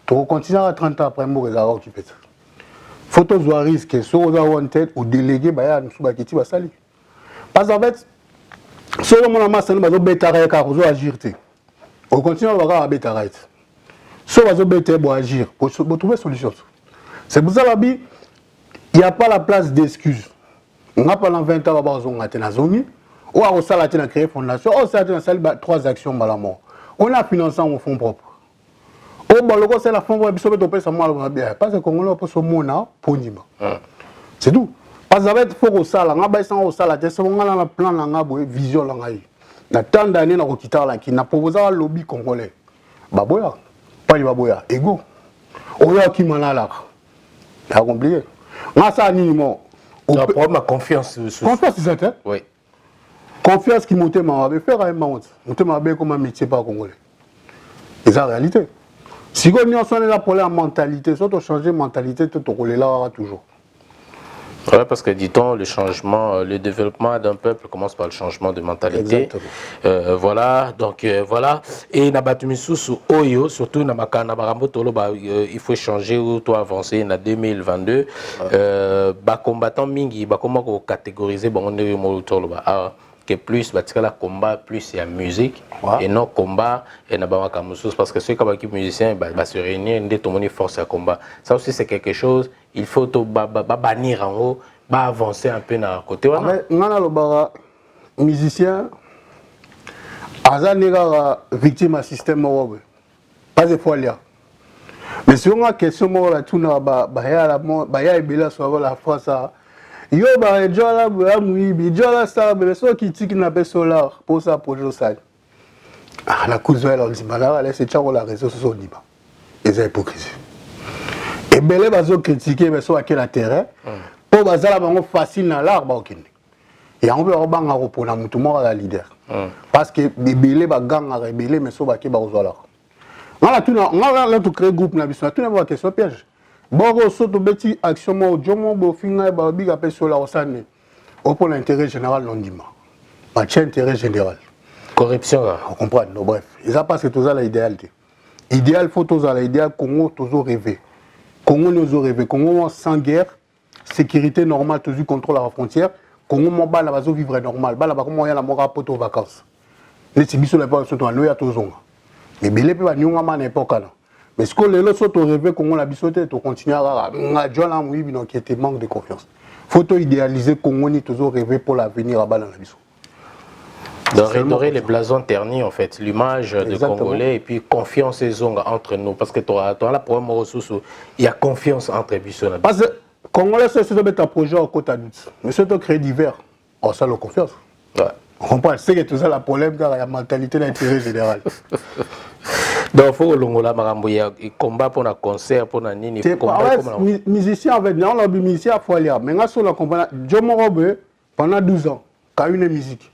Tu vas continuer à 30 ans après, moi, les occupés. Il faut que tu risques. Si vous avez une tête ou délégué, il y a un sous-bakiti qui va salir. Parce qu'en fait, si vous avez un masse, vous avez agir. On continue à avoir un bétaré. Si vous avez agir, pour trouver une solution. C'est pour ça que il n'y a pas la place d'excuses. On a pendant 20 ans, on a créé une fondation, on a 3 actions à la mort. On a financé en fonds propres. C'est la fonds propre, parce que Congolais peut se monter pour Nima. C'est tout. Parce que il faut que ça, on a un plan, une vision. Il y a tant d'années, on a proposé un lobby congolais. Baboya, pas les baboya, ego. On a qui m'en a là. C'est compliqué. Moi, ça, animaux. On a problème à confiance. Confiance, c'est ça? Oui. Confiance qui monte, mais faire un monde. Monte ma comme un métier pas congolais. C'est la réalité. Si on est là pour la mentalité, si on change de mentalité, tout le là toujours. Oui, parce que dit-on, le changement, le développement d'un peuple commence par le changement de mentalité. Voilà, donc voilà. Et Nabatumisusu Oyo, surtout Namakana Baramotolo, il faut changer ou toi avancer en 2022. Combattant Mingi, comment catégoriser que plus la combat, plus il y a musique et non combat et parce que ceux qui sont musiciens se réunir et tout le monde force à combat. Ça aussi c'est quelque chose, il faut bannir en haut, avancer un peu dans le côté. Les musiciens, victime d'un système pas de fois là. Mais si on a une question, la force. Yo ba ejola bwa muibi jola sa bebe so kitiki na pe solar pour ça projet ça la cousin elle dit malala laisse tchako la réseau sur niba et c'est hypocrisie et belé bazo critiquer mais so à quel intérêt pour bazala bango facile na l'art ba okende et on veut banga repona mutu mo la leader parce que belé ba ganga rebelé mais so ba ke ba ozola on a tout créer groupe na biso tout na question piège. Bon, surtout petit action moi jomo bo finga ba biga pe sur la osane au pour l'intérêt général non dima pas intérêt général corruption là on comprend non bref ils a passé tout ça l'idéalité idéal faut tout ça l'idéal Congo toujours rêver Congo sans guerre sécurité normale toujours contrôle à la frontière Congo mon bala va vivre normal bala ba comment y a la mora poto vacances les tibiso la pas surtout en loya tozonga mais belé pe ba nyonga ma n'importe là. Mais ce que les autres sont rêvés, qu'on a bisoté, on continue à qui était manque de confiance. Faut idéaliser qu'on a toujours rêvé pour l'avenir à bas dans la biso. De redorer les blasons ternis en fait, l'image de Congolais et puis confiance et zonga entre nous. Parce que tu as la problème ressources, il y a confiance entre les biso. Parce que Congolais, c'est de mettre un projet en côte à lutte. Mais c'est de créer divers. On ça la confiance. Ouais. On comprend, c'est que tout ça la problème car il y a la mentalité d'intérêt général. Donc il faut que le combat pour un concert, pour un nini. Musicien avec nous, on a musicien à Folia. Mais on a compris, Jomo Robe, pendant 12 ans, quand une musique,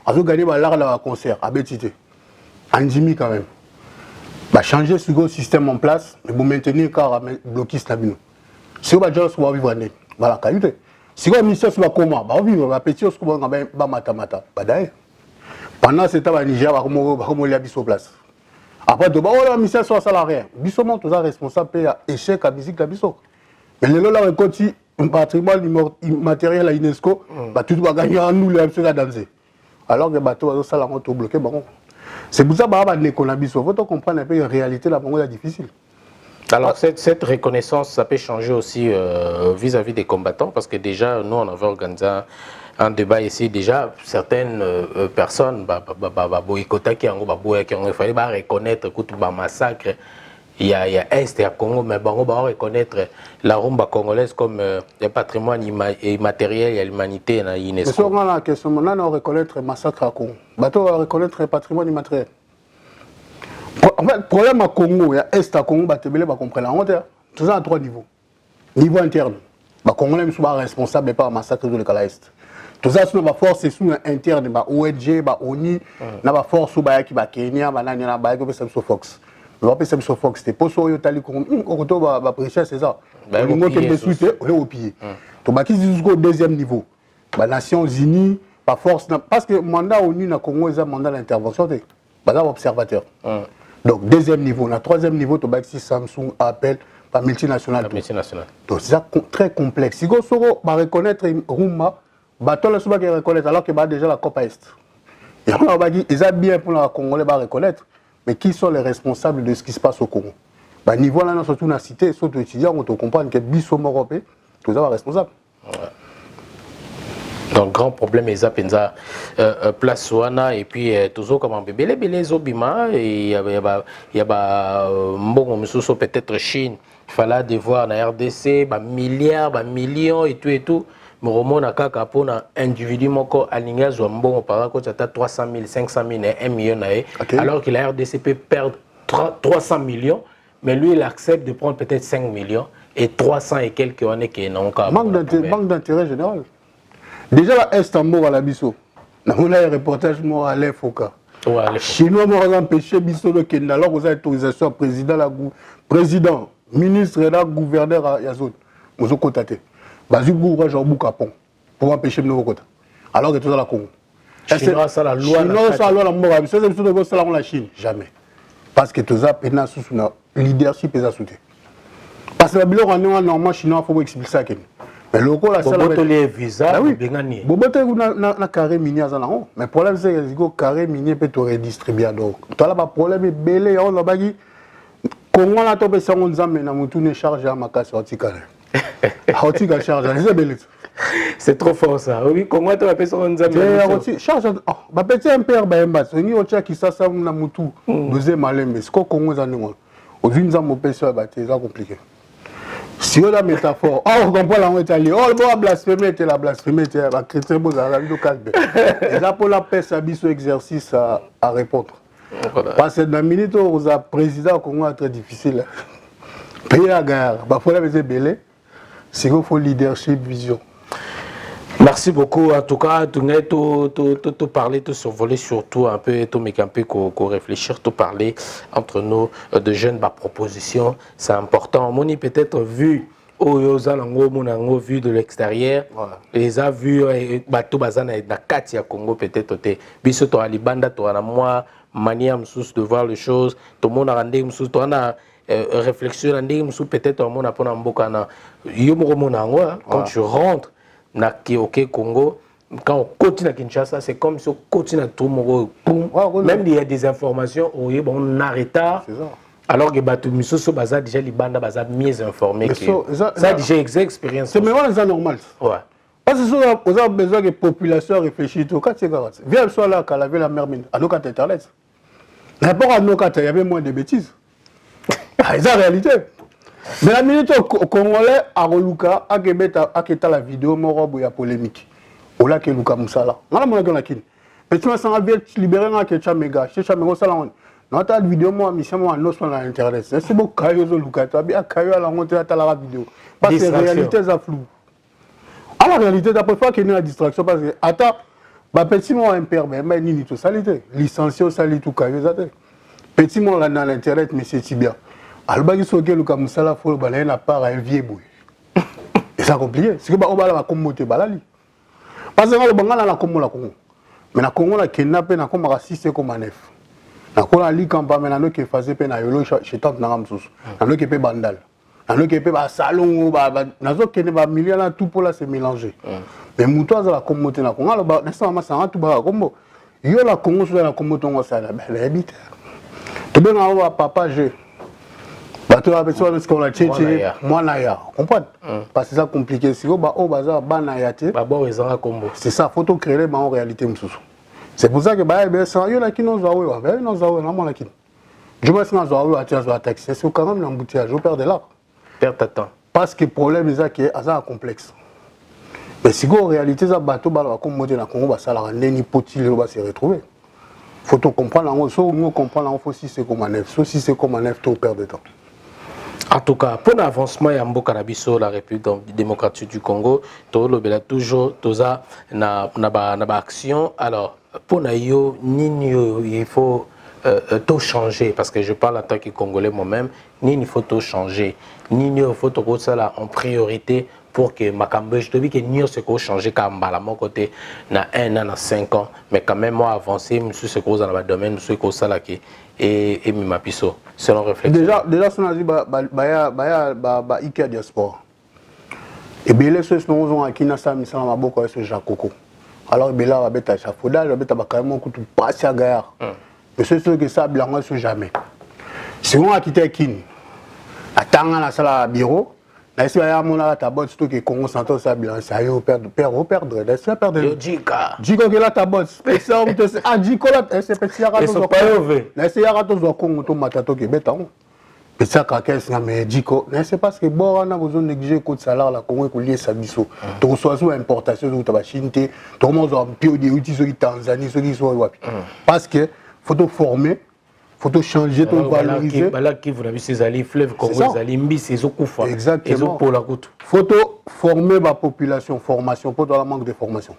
azo gagner ba l'art la concert à Betité. Andimi quand même. Bah changer ce système en place, mais vous maintenir car bloquiste na bino. Si vous déjà soit vivre né. Voilà, qualité. Si vous ministère sur comment, bah vivre ba petit ce ko ba mata. Bah d'ailleurs. Pendant ce temps, Niger va comme il a biso place. Après, de le ministère soit salarié. Biso monte aux responsables à échec à musique à biso. Mais le là récolté un patrimoine immatériel à UNESCO, bah tout va gagner en nous les MC à danser. Alors que bateau va ça tout bloqué bon. C'est pour ça que il faut comprendre un peu la réalité là est difficile. Alors cette reconnaissance, ça peut changer aussi vis-à-vis des combattants, parce que déjà, nous, on avait organisé un débat ici, déjà, certaines personnes, il fallait reconnaître le massacre, il y a Est et à Congo, mais on va reconnaître la rumba congolaise comme un patrimoine immatériel et l'humanité à l'UNESCO. Mais sur la question, on va reconnaître le massacre à Congo. On va reconnaître le patrimoine immatériel. En fait, le problème à Congo, il y a Est à Congo, il va comprendre. Tout ça à 3 niveaux. Niveau interne, les Congolais sont responsables par le massacre de l'État Est. Tout ça, c'est une force interne, ONG, ONU, une force qui est Kenya, qui est Fox. On va appeler ça Fox. C'était pour ça que va prêcher, c'est ça. On va piller. Donc, jusqu'au deuxième niveau. Les Nations Unies, par force. Parce que le mandat ONU dans le Congo, c'est un mandat d'intervention. C'est un observateur. Donc, deuxième niveau. Le troisième niveau, c'est Samsung, Apple, par multinationale. Donc, c'est très complexe. Si on va reconnaître Rumba, bateau le souvent qui reconnaître alors que déjà la COP Est. Et on va dire ils ont bien pour la Congolais va reconnaître, mais qui sont les responsables de ce qui se passe au Congo? Bah niveau là surtout dans la cité, surtout étudiants, on te comprend que biso européen, tous sont responsables. Donc grand problème ils penza place wana et puis toujours comme un bébé les zobima et il y a mbongo misuso peut-être Chine, il fallait devoir na RDC ba milliards, ba millions et tout. Mais kaka pour un individu moko aligné zo mbongo par exemple ça 300 000 500 000 1 million alors que la RDC peut perdre 300 millions mais lui il accepte de prendre peut-être 5 millions et 300 et quelques années qui n'ont qu'à manque d'intérêt général. Déjà la Est en mort à la biso. On a un reportage mort à l'Infoca. Chinois m'ont empêché biso le Kenya alors vous avez autorisation président ministre et là gouverneur à Yazone. Vous contacté. Bazu Goura Jambou Capon pour empêcher de nous côté. Alors que tout ça la Congo. Chinois ça la loi. Chinois ça la loi la mort. C'est ça de ça la Chine jamais. Parce que tout ça pena sous leadership et soutien. Parce que la bilan normalement chinois faut expliquer ça que. Mais le local la salle les visa oui bengani. Bobote na carré minier ça non. Mais problème c'est que carré minier peut te redistribuer donc. Toi là pas problème belé on la bagi. Congo la tope ça on nzambe na mutu ne charge à makasi otikale. C'est trop fort ça. Oui, comment tu appelles ça on charge bah petit un père baemba. Ni ocha qui ça na mutu. Deuxième malembe. Ce qu'on Congo za ningo. Aujourd'hui nous avons pêché bah c'est compliqué. Si on a métaphore, on comprend la Italie. Oh le blasphémie la blasphémie la chrétien bon ça le calme. Et là pour la paix ça biso exercice à répondre. Parce que dans la minute où le président Congo est très difficile. Pays à gare, bah faut la baisser belé. C'est qu'il faut leadership, vision. Merci beaucoup. En tout cas, tout parler, tout survoler, surtout un peu, tout mais un peu qu'on réfléchir, tout parler entre nous de jeunes propositions, c'est important. Moni peut-être vu vu de l'extérieur, les a vus bateau bazana na Katia Congo peut-être te biso to alibanda to na moi manière de voir les choses, tout le monde a rendu to na réflexion peut-être au monde pour mboka na quand tu rentres na Kioké Congo quand on continue à Kinshasa c'est comme si on continue à tout même il y a des informations où on arrête alors que batu misoso baza déjà libanda baza mieux informé que ça déjà expérience c'est mais c'est normal parce que vous avez besoin que la population réfléchisse tout quand c'est grave viens soit là qu'à laver la mer mine à nos cartes internet rapport à nos cartes il y avait moins de bêtises. C'est la réalité. Mais la minute congolais à Roluka, à Keta la vidéo, morobo ya polémique. Ola ke Luka Moussala. On a mon akina kin. Mais tu m'as senti libéré na Kecha Mega. Kecha Mega ça là. Non ta vidéo moi mission moi non sur internet. C'est beau kayo zo Luka. Tu bien kayo à la monter à la vidéo. Parce que la réalité ça flou. À la réalité d'après fois qu'il y a une distraction parce que attends Bah, petit mon impère, mais ni tout salité. Licencié au sali tout cas, petit mon là dans l'internet, mais c'est Tibia. Alors, il faut que le Kamusala faut balayer la part à un vieux bout. Et ça compliqué. C'est que bah on va la communauté balali. Parce que le Bangala la Congo la Congo. Mais la Congo la kidnappé na comme raciste comme neuf. Na ko la li campagne na no ke faisait pe na yolo chez tante na ramsus. Na no ke pe bandal. Na no ke pe ba salon ba na zo ke ne ba million là tout pour là c'est mélangé. Mais mutoza la communauté na Congo la na sama sa tout ba kombo. Yo la Congo sur la communauté on ça la habite. Tu bien na papa j'ai bateau avec ça parce qu'on a tchétché moi naya comprendre parce que c'est ça compliqué si on baza banaya té babo ezanga kombo c'est ça photo créer mais en réalité msusu c'est pour ça que bah ben ça yo la kino zawe ben non zawe na moi la kino je vois ça zawe à tiens taxi c'est quand même l'embouteillage je perds de là perd ta temps parce que problème est ça qui est assez complexe mais si en réalité ça bateau ba comme monter na Congo ba ça la neni poti le ba se retrouver faut tout comprendre en so nous comprendre en faut si c'est comme neuf so si c'est comme neuf tout perd de temps. En tout cas, pour l'avancement de Mboka Nabiso, la République démocratique du Congo, toujours na action. Alors, pour Nayo, il faut tout changer parce que je parle en tant que Congolais moi-même. Il faut tout changer. Il faut tout ça en priorité pour que Makambo, je te dis que nous se changer comme à mon côté na 1 an, na 5 ans, mais quand même moi avancer, monsieur ce qu'on dans le domaine, monsieur qu'on ça là qui et Mimapiso, selon réflexion. Déjà ce qu'on a dit bah Ikea diaspora. Et bien les choses nous ont acquis na ça misala maboko avec ce Jacoko. Alors bien là va beta chafaudage, va beta carrément coup tout passer à gare. Mais c'est sûr que ça blanc sur jamais. Si on a quitté Kin, attendant la salle à bureau. Là, si on a ta bonne, surtout que Congo Santos, ça bien, ça y est, perdre. Là, c'est perdre. Djika. Djiko que là ta bonne, spécial, ah Djiko là, c'est petit yara to Congo. Là, c'est yara to Congo to matato que bêta. Petit yara c'est mais Djiko, là c'est parce que bon, on a besoin de négliger côté salaire la Congo que lié ça biso. Tu reçois sur importation de ta machine, tu commences à pio des outils sur Tanzanie, sur qui soit wapi. Parce que faut te former. Faut tout changer, tout valoriser. Là qui vous avez ces alliés fleuve Congo, les alliés Mbisi, les Okufa. Exactement. Pour la route. Faut former la population, formation, pour la manque de formation.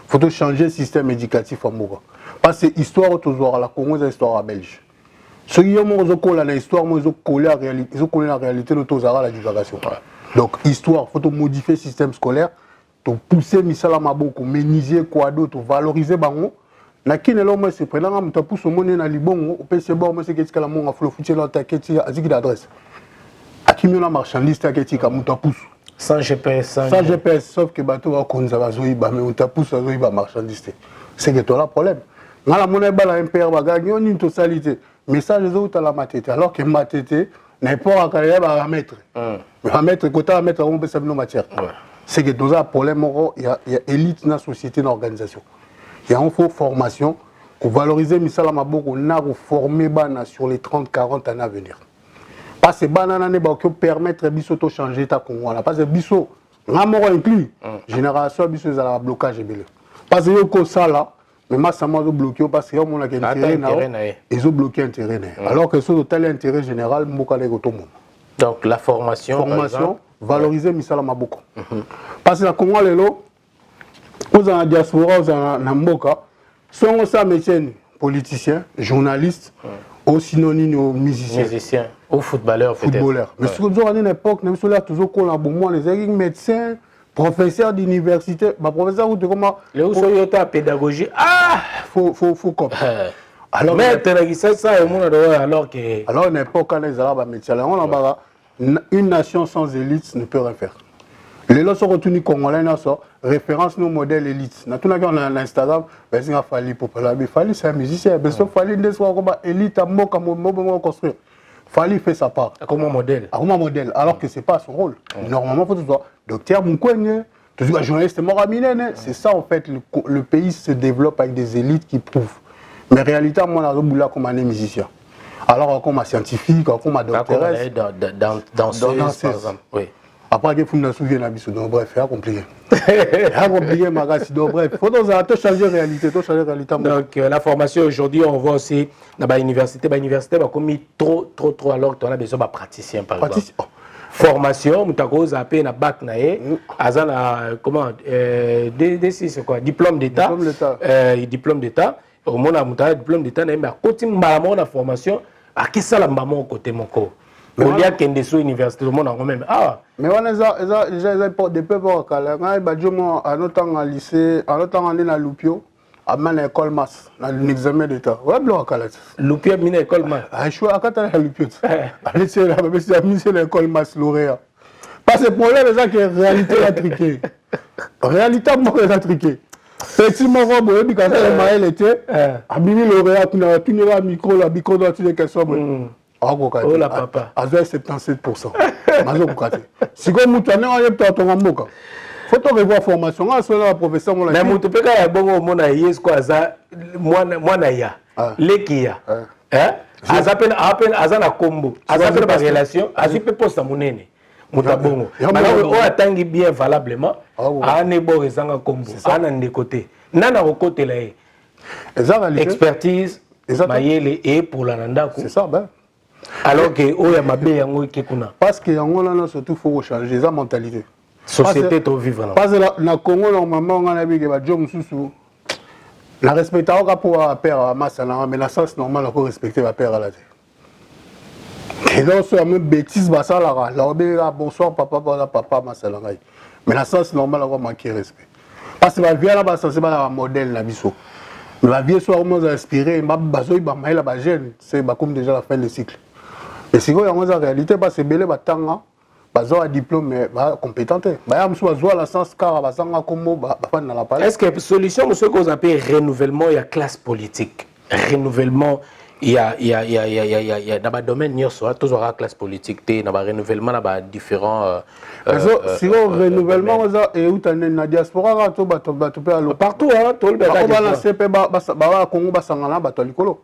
Faut tout changer le système éducatif en Moura. Parce que l'histoire toujours à la Congo, c'est l'histoire à Belge. Ceux qui ont collé la histoire, ils ont collé la réalité de tous la divulgation. Donc l'histoire, faut modifier le système scolaire, pousser Misala Maboko, méniser quoi d'autre, valoriser Bango. Nakine là moi c'est prenant am tapu so monnaie na libongo au PC bon moi c'est que la monga flo futi là taketi aziki d'adresse akimi na marchandise taketi ka mutapu sans GPS sans GPS sauf que bateau va konza bazoi ba mais mutapu azoi ba marchandise c'est que toi là problème ngala monnaie ba la MPR ba gagnon ni to salité message les autres à la matete alors que matete n'est pas à carrière ba mettre va mettre côté à mettre on peut savoir nos matières c'est que dans un problème il y a élite dans la société dans l'organisation. Il y a une formation pour valoriser Misala Maboko, on a formé sur les 30-40 années à venir. Parce que banana ne va permettre Bisso de changer ta Congo. Parce que Bisso, l'amour inclus, génération Bisso est à blocage. Parce que yo ça là, mais moi ça m'a bloqué parce que on a intérêt ils ont bloqué intérêt. Alors que sur tel intérêt général, Mboka les tout le monde. Donc la formation, valoriser Misala Maboko. Parce que la Congo les lots. Vous en diaspora, vous en Mboka, sont ça métier politicien, journaliste, au synonyme aux musiciens. Aux footballeurs. Mais sur une époque, même sur là, toujours qu'on a beaucoup les médecins, professeurs d'université, ma professeur de comment. Les autres pédagogie. Ah, faut comme. Alors, mais ça et mon alors que. Alors une époque quand les Arabes métiers, on a une nation sans élite ne peut rien faire. Les lots sont retenus congolais, référence nos modèles élites. Nous avons Instagram, il fallait populaire, il fallait c'est un musicien, il fallait des soirs comme élite à Moka, construire. Fallait faire sa part. Comme un modèle. Comme un modèle, alors que c'est pas son rôle. Normalement, il faut que docteur Moukouenne, toujours journaliste Moramine, c'est ça en fait. Le pays se développe avec des élites qui prouvent. Mais en réalité, moi, je suis comme un musicien. Alors, comme un scientifique, comme un docteur. Dans ce par exemple. Oui. Après que vous nous souvenez bref, c'est compliqué. C'est compliqué, bref. Il faut changer la réalité. Donc, la formation aujourd'hui, on voit aussi dans l'université, comme trop, alors que tu as besoin de praticiens, par exemple. formation mutako zappé na bac na ye azana comment D6 c'est quoi diplôme d'état diplôme d'état au monde a diplôme d'état na mais côté mbala na formation à qui ça la maman côté moko au lieu qu'en sous université le monde en même mais on déjà des peuples au Kala ngai badjomo à notre temps en lycée à notre temps na Lupio à man école masse na l'examen d'état ouais blo Kala Lupio mine école masse ah je akata na Lupio allez c'est la c'est l'école masse lauréat parce que problème c'est que réalité la triqué réalité moi la triqué petit mon robe et quand ça maël était abimi lauréat kuna tunira micro la micro doit dire quelque chose oh la papa à 77%. Mazo kokate. Si comme mutane on yep to ngamoka. Faut to revoir formation à cela professeur mon. Mais mutu peka ya bongo mona yes kwa za mwana ya. Lekia. Hein? Azana combo. Azapena ba relation, azipe posta munene. Mutabongo. Malako o atangi bien valablement. Ane bo ezanga combo. Ana de côté. Nana au côté là. Expertise mayele et pour la nanda. C'est ça ben. Alors que oya mabe yango ikekuna parce que yango là surtout faut changer sa mentalité société to vivre là parce que na Congo normalement on a vu que ba jom susu la respecter au pour père masala mais la sens normal on respecter va père là et donc c'est même bêtise ba ça là bonsoir papa masala mais la sens normal on manquer respect parce que va vient là ba c'est pas modèle na biso mais la vie soit moins inspiré ba bazoi ba maila ba jeune c'est ba comme déjà la fin du cycle. Et si vous avez en réalité, parce que belé batanga, bazo a diplôme mais compétent. Bah yam soit zoa la sens car bazanga comme ba na la palais. Est-ce que solution monsieur qu'on appelle renouvellement il y a classe politique. Renouvellement il y a dans le domaine nyoso toujours la classe politique té dans le renouvellement dans différents si on renouvellement et où tane na diaspora to bato pe alo partout hein tout le on va lancer pe ba Congo basangana bato likolo.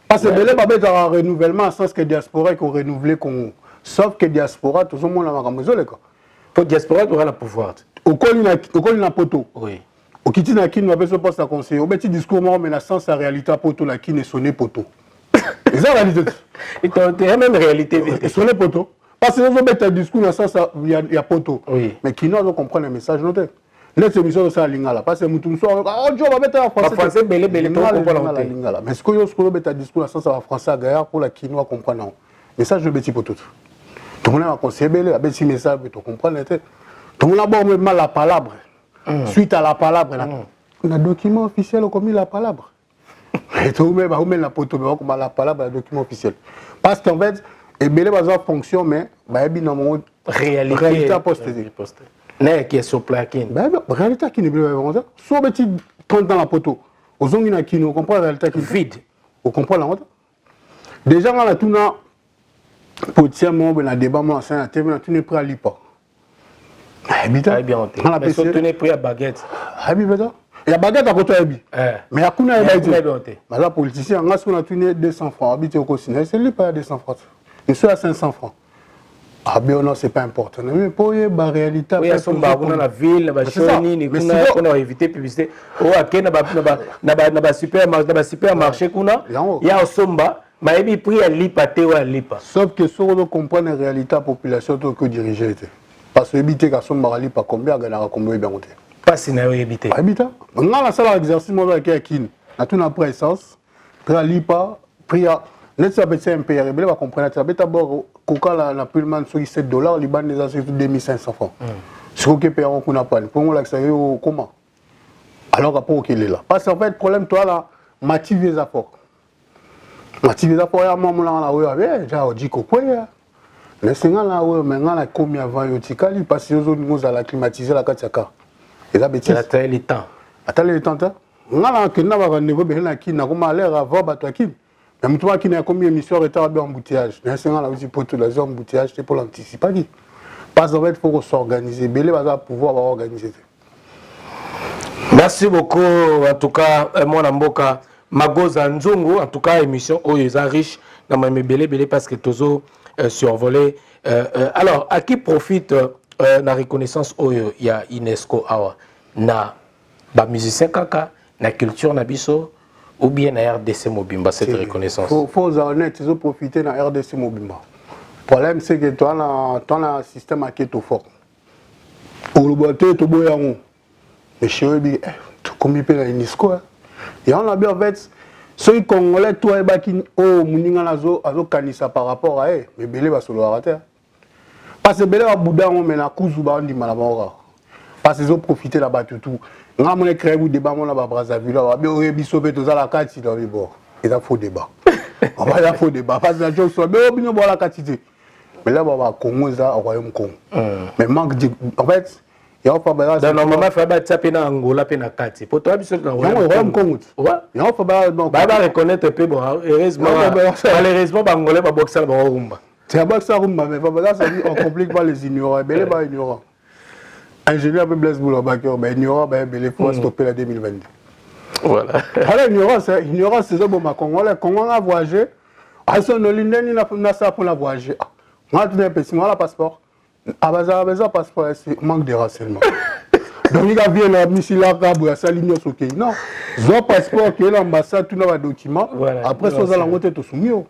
Parce que belé babé dans renouvellement en sens que diaspora qu'on renouveler Congo. Sauf que diaspora tout le monde la makamozole quoi. Pour diaspora tu auras le pouvoir. Au col na poto. Oui. Au kiti na kin va se poste à conseiller. Au petit discours moi mais la sens la réalité poto la kin est sonné poto. Et ça la réalité. Et t'as même réalité sonné poto. Parce que nous mettre un discours dans sens il y a poto. Oui. Mais qui nous comprendre le message noté. Let's émission de ça lingala parce que mutum so oh Dieu va mettre en français belé pour comprendre la lingala mais ce que yo scolo mettre discours dans sens en français gaillard pour la kinois comprendre message de petit poto tout le monde va conseiller belé avec ce message pour comprendre tout le monde a bon mal la palabre suite à la palabre là on a document officiel comme la palabre et tout le monde va mettre la poto mais comme la palabre le document officiel parce qu'en fait et belé va avoir fonction mais ba bi non réalité postée n'est qui est sur plaquine. Ben réalité qui n'est plus vraiment. Soit petit compte dans la poteau. Aux ongles qui nous comprend la réalité qui vide. On comprend la honte. Déjà on a tout na pour tiens mon ben débat moi c'est un thème tu n'es prêt à lipa. Habita bien honte. Mais surtout tu n'es prêt à baguette. Habita. Il y a baguette à côté habi. Mais à kuna habite. Mais là politicien on a sur la tune 200 francs habite au cosiné c'est lui pas 200 francs. Il soit à 500 francs. Ah bien non c'est pas important mais pour y la réalité oui à son bar on a la ville la choni ni on a évité publicité oh à quel na supermarché kuna ya somba mais il prix à lipa te ou à lipa sauf que si on comprend la réalité la population que diriger parce que éviter qu'à somba lipa combien gagner combien bien monter pas si na éviter habita on a la salle d'exercice moi avec qui na tout na prix essence prix lipa prix net ça peut un pays rebelle va comprendre ça d'abord coca la pulman sur $7 liban déjà c'est 2500 francs ce que paye on n'a pas pour moi là ça comment alors après qu'il est là parce qu'en fait problème toi là motiver les apports à moi là ouais déjà on dit quoi mais c'est là ouais maintenant la combien avant yotikali parce que nous à la climatiser la kataka et là bêtise attends le temps on a là que n'a pas niveau ben là qui n'a comment l'air avant bataki. Mais toi qui n'a combien d'émissions retard en embouteillage. Mais c'est là aussi pour tout les embouteillages c'est pour l'anticiper. Parce qu'en fait il faut s'organiser. Belé va pouvoir organiser. Merci beaucoup en tout cas mon amboka Magoza Nzungu en tout cas émission où ils sont riches dans mes belé parce que toujours survolé. Alors à qui profite la reconnaissance où il y a UNESCO awa na ba musicien kaka na culture na biso ou bien la RDC Mobimba cette reconnaissance. Faut honnête, ils ont profité de la RDC Mobimba. problème c'est que toi na un système qui est trop fort. Au boité to boyango. Mais chez eux bi tout comme il peut la Unesco. Et on a bien en fait ceux congolais toi et baki oh muninga nazo azo kanisa par rapport à eux mais belé ba solo arrêter. Parce que belé ba bouda on mena kuzu ba ndi malabora. Parce qu'ils ont profité là-bas tout. On a créé un débat là-bas Brazzaville. On a bien biso pe to za la kati dans les bords. Et ça faux débat. On va y faux débat parce que la chose soit bien bien la quantité. Mais là bas Congo ça au royaume Congo. Mais manque en fait il y a pas balade dans normalement fa ba tsape na Angola pe na kati pour toi biso na royaume Congo ouais il y a pas balade donc ba reconnaître peu bon heureusement malheureusement ba Angolais ba boxer ba rumba c'est pas ça rumba mais pas ça ça dit on complique pas les ignorants belé ba ignorants ingénieur peu Blaise Boulabaker ben ignorant ben belé faut stopper la 2022 voilà alors ignorance c'est ça bon ma Congolais Congo a voyagé à son olindeni na ça pour la voyager moi tout un petit moi la passeport à basa passeport c'est manque de renseignements donc il a bien la misila kabou ça ligne soké non zo passeport que l'ambassade tout na document après ça la ngote to sumio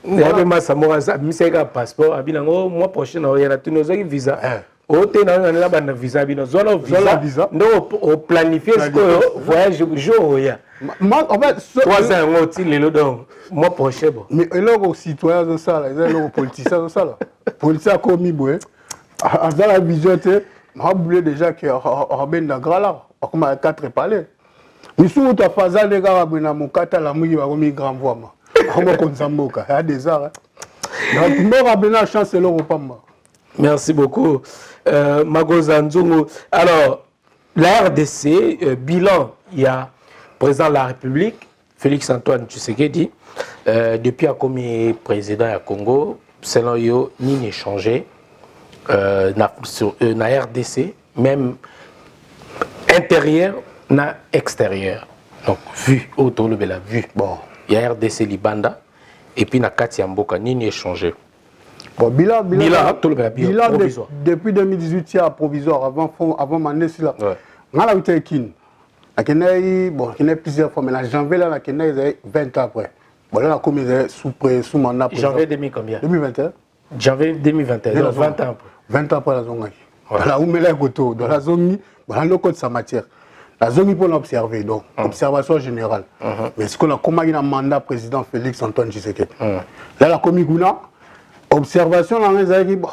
ya ma samora ça miseka passeport abinango mois prochain on y a tout nos visa o te na na bana visa bino zola visa no o planifier ce voyage jour ya en fait 3 ans ngoti lelo donc mois prochain bon mais eloko citoyen zo ça là eloko politicien zo ça là politicien komi boé dans la vision te m'a oublié déjà que Robin Nagrala comme à 4 palais mais sous ta phase les gars na mokata la muyi ba komi grand voix ma comme konzamboka il y a des arts donc moi Robin chance l'euro pas moi. Merci beaucoup Magoza Nzungu. Alors la RDC bilan il y a président de la République Félix Antoine Tshisekedi depuis a commis président à Congo selon yo ni échangé na RDC même intérieur na extérieur donc vu autour de la vue bon il y a RDC Libanda et puis na Katia Mboka ni échangé bon bilan provisoire. Depuis 2018 il y a provisoire avant Mandesi là on a été kin bon il y a plusieurs fois mais en janvier là il y a 20 ans après bon là comme sous mandat janvier 2000 combien 2021 janvier 2021 donc 20 ans après 20 ans après la zone voilà où met goto dans la zone voilà le code sa matière la zone pour l'observer donc observation générale mais ce qu'on a comme un mandat président Félix Antoine Tshisekedi là la comiguna observation là les aïe bon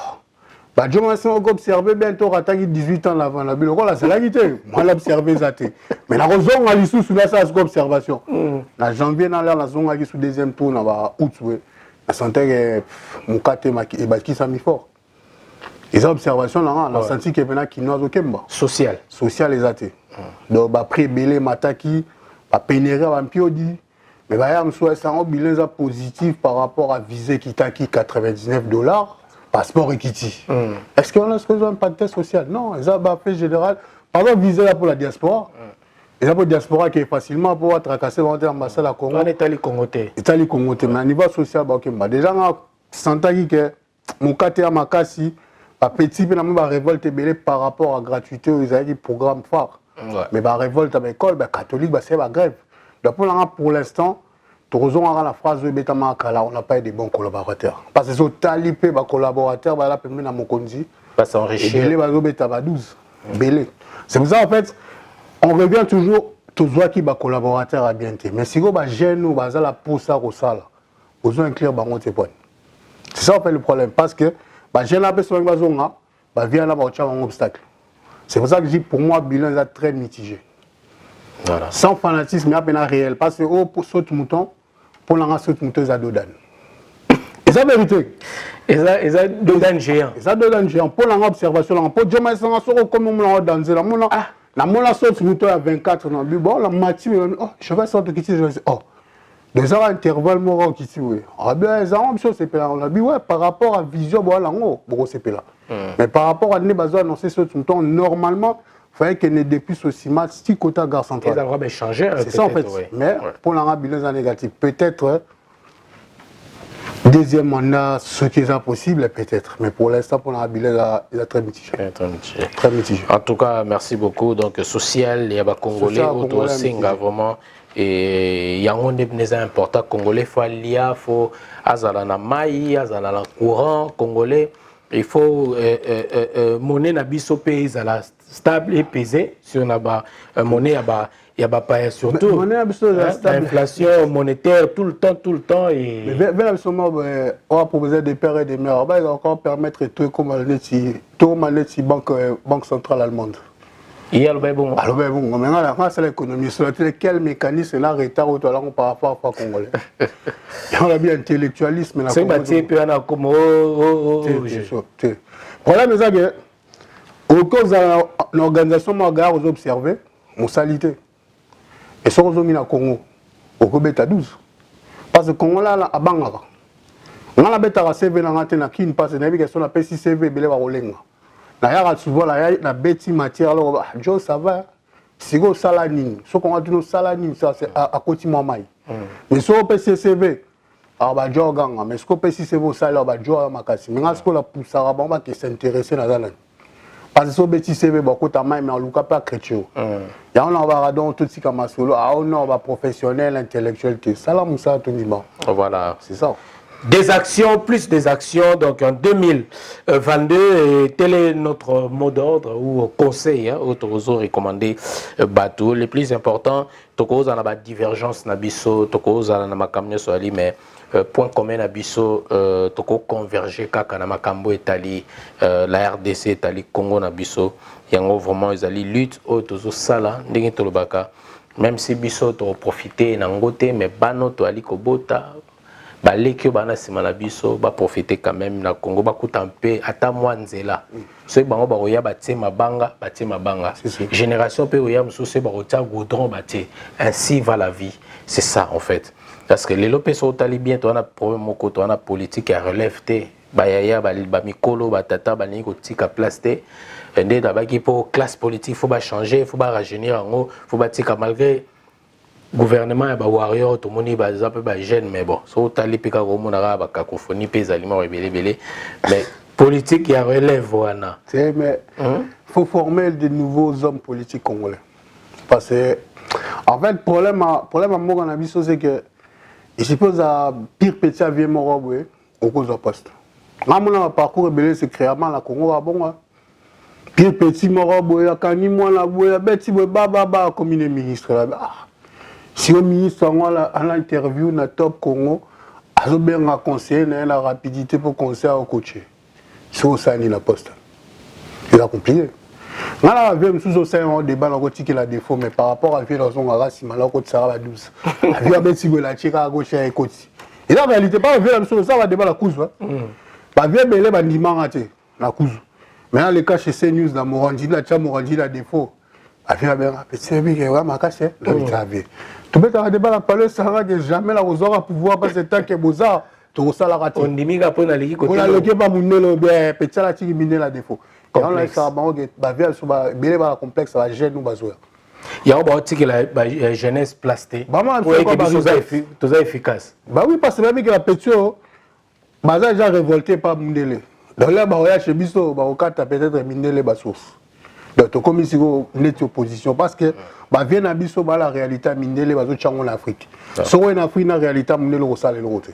bah je me sens observer bientôt attaquer 18 ans avant la bilo là c'est la guité moi l'observer zaté mais la raison à l'issue sous là ça c'est observation la janvier dans la zone qui sous deuxième tour na ba août ouais la santé que mon côté et bah qui ça mis fort les observations là la senti que maintenant qui nous okemba social les athées donc bah pré belé mataki ba pénérer ba mpiodi mais bah yam soit ça un bilan positif par rapport à visée qui t'a qui $99 passeport equity est-ce qu'on a ce qu'on impact social non ça bah fait général par exemple visée là pour la diaspora et là pour la diaspora qui est facilement pour tracasser dans l'ambassade à Congo en Italie Congoté mais à niveau social bah okemba déjà on senti que mon côté à makasi a petit peu la révolte belé par rapport à gratuité aux aides programme phare mais la révolte à l'école catholique c'est la grève donc pour l'instant Torozon a la phrase de Betama Kala on n'a pas des bons collaborateurs parce que c'est talipé ba collaborateurs ba la permis na mokonzi pas s'enrichir belé ba zo betaba 12 belé c'est pour ça en fait on revient toujours toujours qui ba collaborateur à bien mais si go ba jeune ou ba za la pour ça au sala besoin inclure ba monte point c'est ça en fait le problème parce que bah j'ai la personne qui va vient là va un obstacle c'est pour ça que je dis pour moi bilan est très mitigé voilà sans fanatisme mais à réel parce que pour saute mouton pour la saute mouton ça dodan et ça vérité et ça dodan géant pour la observation pour jamais sans comme on l'a dansé là mon la mon saute mouton à 24 non bon la matinée je vais sortir qui je oh des heures intervalle moral qui si oui ah bien ça option c'est là on a dit ouais par rapport à vision voilà en gros c'est là mais par rapport à ne besoin annoncer ce tout temps normalement fallait qu'il ne dépuce aussi mal si côté gare centrale ça va changer c'est ça en fait mais pour la bilan négatif peut-être deuxième mandat ce qui est possible peut-être mais pour l'instant pour la bilan il est très mitigé en tout cas merci beaucoup donc social il y a ba congolais autour singa vraiment et yango n'est important congolais faut lia faut azala na mai azala na courant congolais il faut monnaie na biso pe ezala stable et pesé sur na ba monnaie ya ba pa surtout monnaie na biso stable inflation monétaire tout le temps et mais vers absolument on va proposer des pères et des mères va encore permettre tout comme la banque centrale allemande. il y a le bon alors ben bon maintenant c'est l'économie sur quel mécanisme là retard au talent par rapport au congolais. On a bien intellectualisme là. C'est bâti puis on a comme problème c'est que au cause de l'organisation Magar aux observer mon salité et sur aux na Congo au Kobeta 12 parce que Congo là à Bangara on a beta CV na ngate na kin parce que navigation na PC CV belé ba rolenga na ya souvent la beti matière alors jo ça va sigo salani so qu'on a dit no salani ça c'est à côté mamai mais sur PC CV ah ba jo ganga mais ce que PC CV au salaire ba jo makasi mais ngasko la poussara ba qui s'intéresser na zalani parce que so beti CV ba kota mai mais en luka pas chrétien ya on va donc tout ce comme solo ah on va professionnel intellectuel ça là musa tout dimanche voilà c'est ça. Des actions, plus des actions, donc en 2022, tel est notre mot d'ordre ou conseil, où Tokozo recommandé bateau. Le plus important, Tokozo a la divergence nabiso, Tokozo a la camion sur ali, mais point commun nabiso, Toko converger kaka na makambo etali, la RDC etali Congo nabiso, yango vraiment ils allaient lutte au Tozo sala, ndenge tolobaka, même si biso to profiter nangote, mais bano to ali kobota. Balekio bana simana biso ba profiter quand même na Congo ba kutampe ata mwanzela so bango ba roya ba tema banga génération pe roya muso ba rotia goudron ba té ainsi va la vie c'est ça en fait parce que les lopes sont allés bien toi on a problème moko toi on a politique à relève té ba yaya ba mikolo ba tata ba ningo tika place té ndé d'abaki pour classe politique faut ba changer faut ba rajeunir en faut ba tika malgré gouvernement et warrior tout le monde est un peu jeune mais bon so tali pika ko mona ba cacophonie pèse aliments belé mais politique il y a relève voilà mais faut former de nouveaux hommes politiques congolais parce que en fait problème à moi on a vu c'est que je suppose à pire petit à vieux morobwe au cause de poste là mon parcours belé c'est créalement la Congo a bon pire petit morobwe akani moi la boya beti baba comme une ministre là. Si le ministre a l'interview na Top Congo, il a bien conseillé la rapidité pour conseiller au coach. C'est au sein de la poste. Il a compliqué. On a vu sous au sein un débat dans le la défaut, mais par rapport à la violation, on a raci malheur contre Sarah 12. Il y a bien si la tira à gauche et côté. Et la réalité, pas la violation, ça va débat la cause. Pas bien belé bandiment raté la cause. Maintenant les cas chez CNews dans Morandi, la tcha Morandi la défaut. Afin bien c'est bien que ma casse là il travaille. Tu peux te débat la parole ça que jamais la aux à pouvoir parce que tant que Mozart tu ça la raté. On dit pour na liki côté. On a le qui pas munelo bien petit la tiki miner la défaut. On a ça ba ba via sur ba belé ba complexe ba gêne nous bazoa. Il y a ba tiki la jeunesse plastée. Pour que tout ça efficace. Bah oui parce que même que la petit ba déjà révolté par Mundele. Dans là ba oya chez biso ba okata peut-être Mundele ba source. Donc comme ici net opposition parce que bah vient à biso ba la réalité Mindele bazo chango en Afrique. So en Afrique na réalité Mindele ko sala le côté.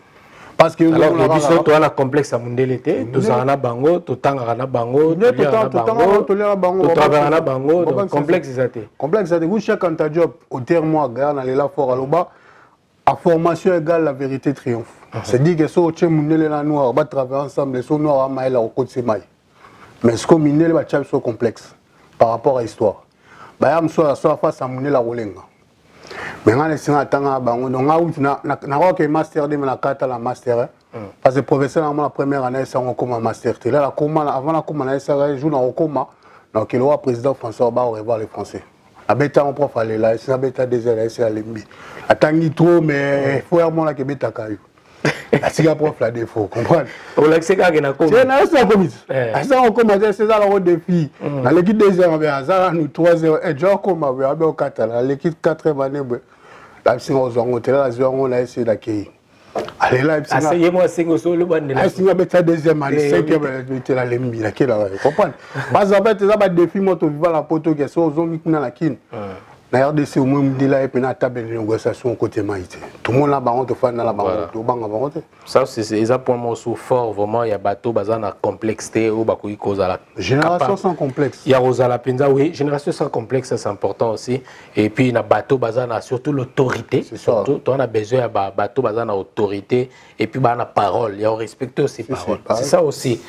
Parce que alors le biso to na complexe à Mindele té to zana bango to tanga na bango to travailler na bango donc complexe zaté. Complexe zaté vous chaque anta job au terme moi garde aller là fort aloba à formation égale la vérité triomphe. C'est dit que so tche Mindele na noir ba travailler ensemble so noir ma la au côté mai. Mais ce que Mindele ba tcha so complexe par rapport à l'histoire. Bah je suis face à la rolenga. Mais on est sur tanga bango donc na que master de na kata la master parce que professeur la première année c'est on comme master là la comment avant la comment na ça joue dans coma donc le roi président François ba revoir les français. Abeta on prof aller là c'est abeta désert c'est à lembi. Atangi trop mais faut vraiment la que beta kayo. La siga prof la défaut, comprendre. On l'a c'est na comme. C'est na ça comme. Ça on commence c'est ça le défi. Dans l'équipe deuxième avec ça nous 3-0 et genre comme avec au Qatar, l'équipe 4e année la singa aux hôtel la zone on a essayé d'accueillir. Allez là c'est ça y moi singa sur le bande là. Singa beta deuxième année 5e était la lembi là qui là comprendre. Parce en fait ça va défi moto vivant la poto que so zone kuna la kin. La RDC au moins dit là et puis na table de négociation côté Maïté. Tout le monde là baron te fait dans la baron to banga baron. Ça c'est un point sous fort vraiment il y a bateau bazana complexité ou bakoui cause à la génération sans complexe. Il y a Rosala Penza oui, génération sans complexe ça c'est important aussi et puis na bateau bazana surtout l'autorité. Surtout on a besoin à bateau bazana autorité et puis bana parole, il y a respecter ses paroles. C'est ça aussi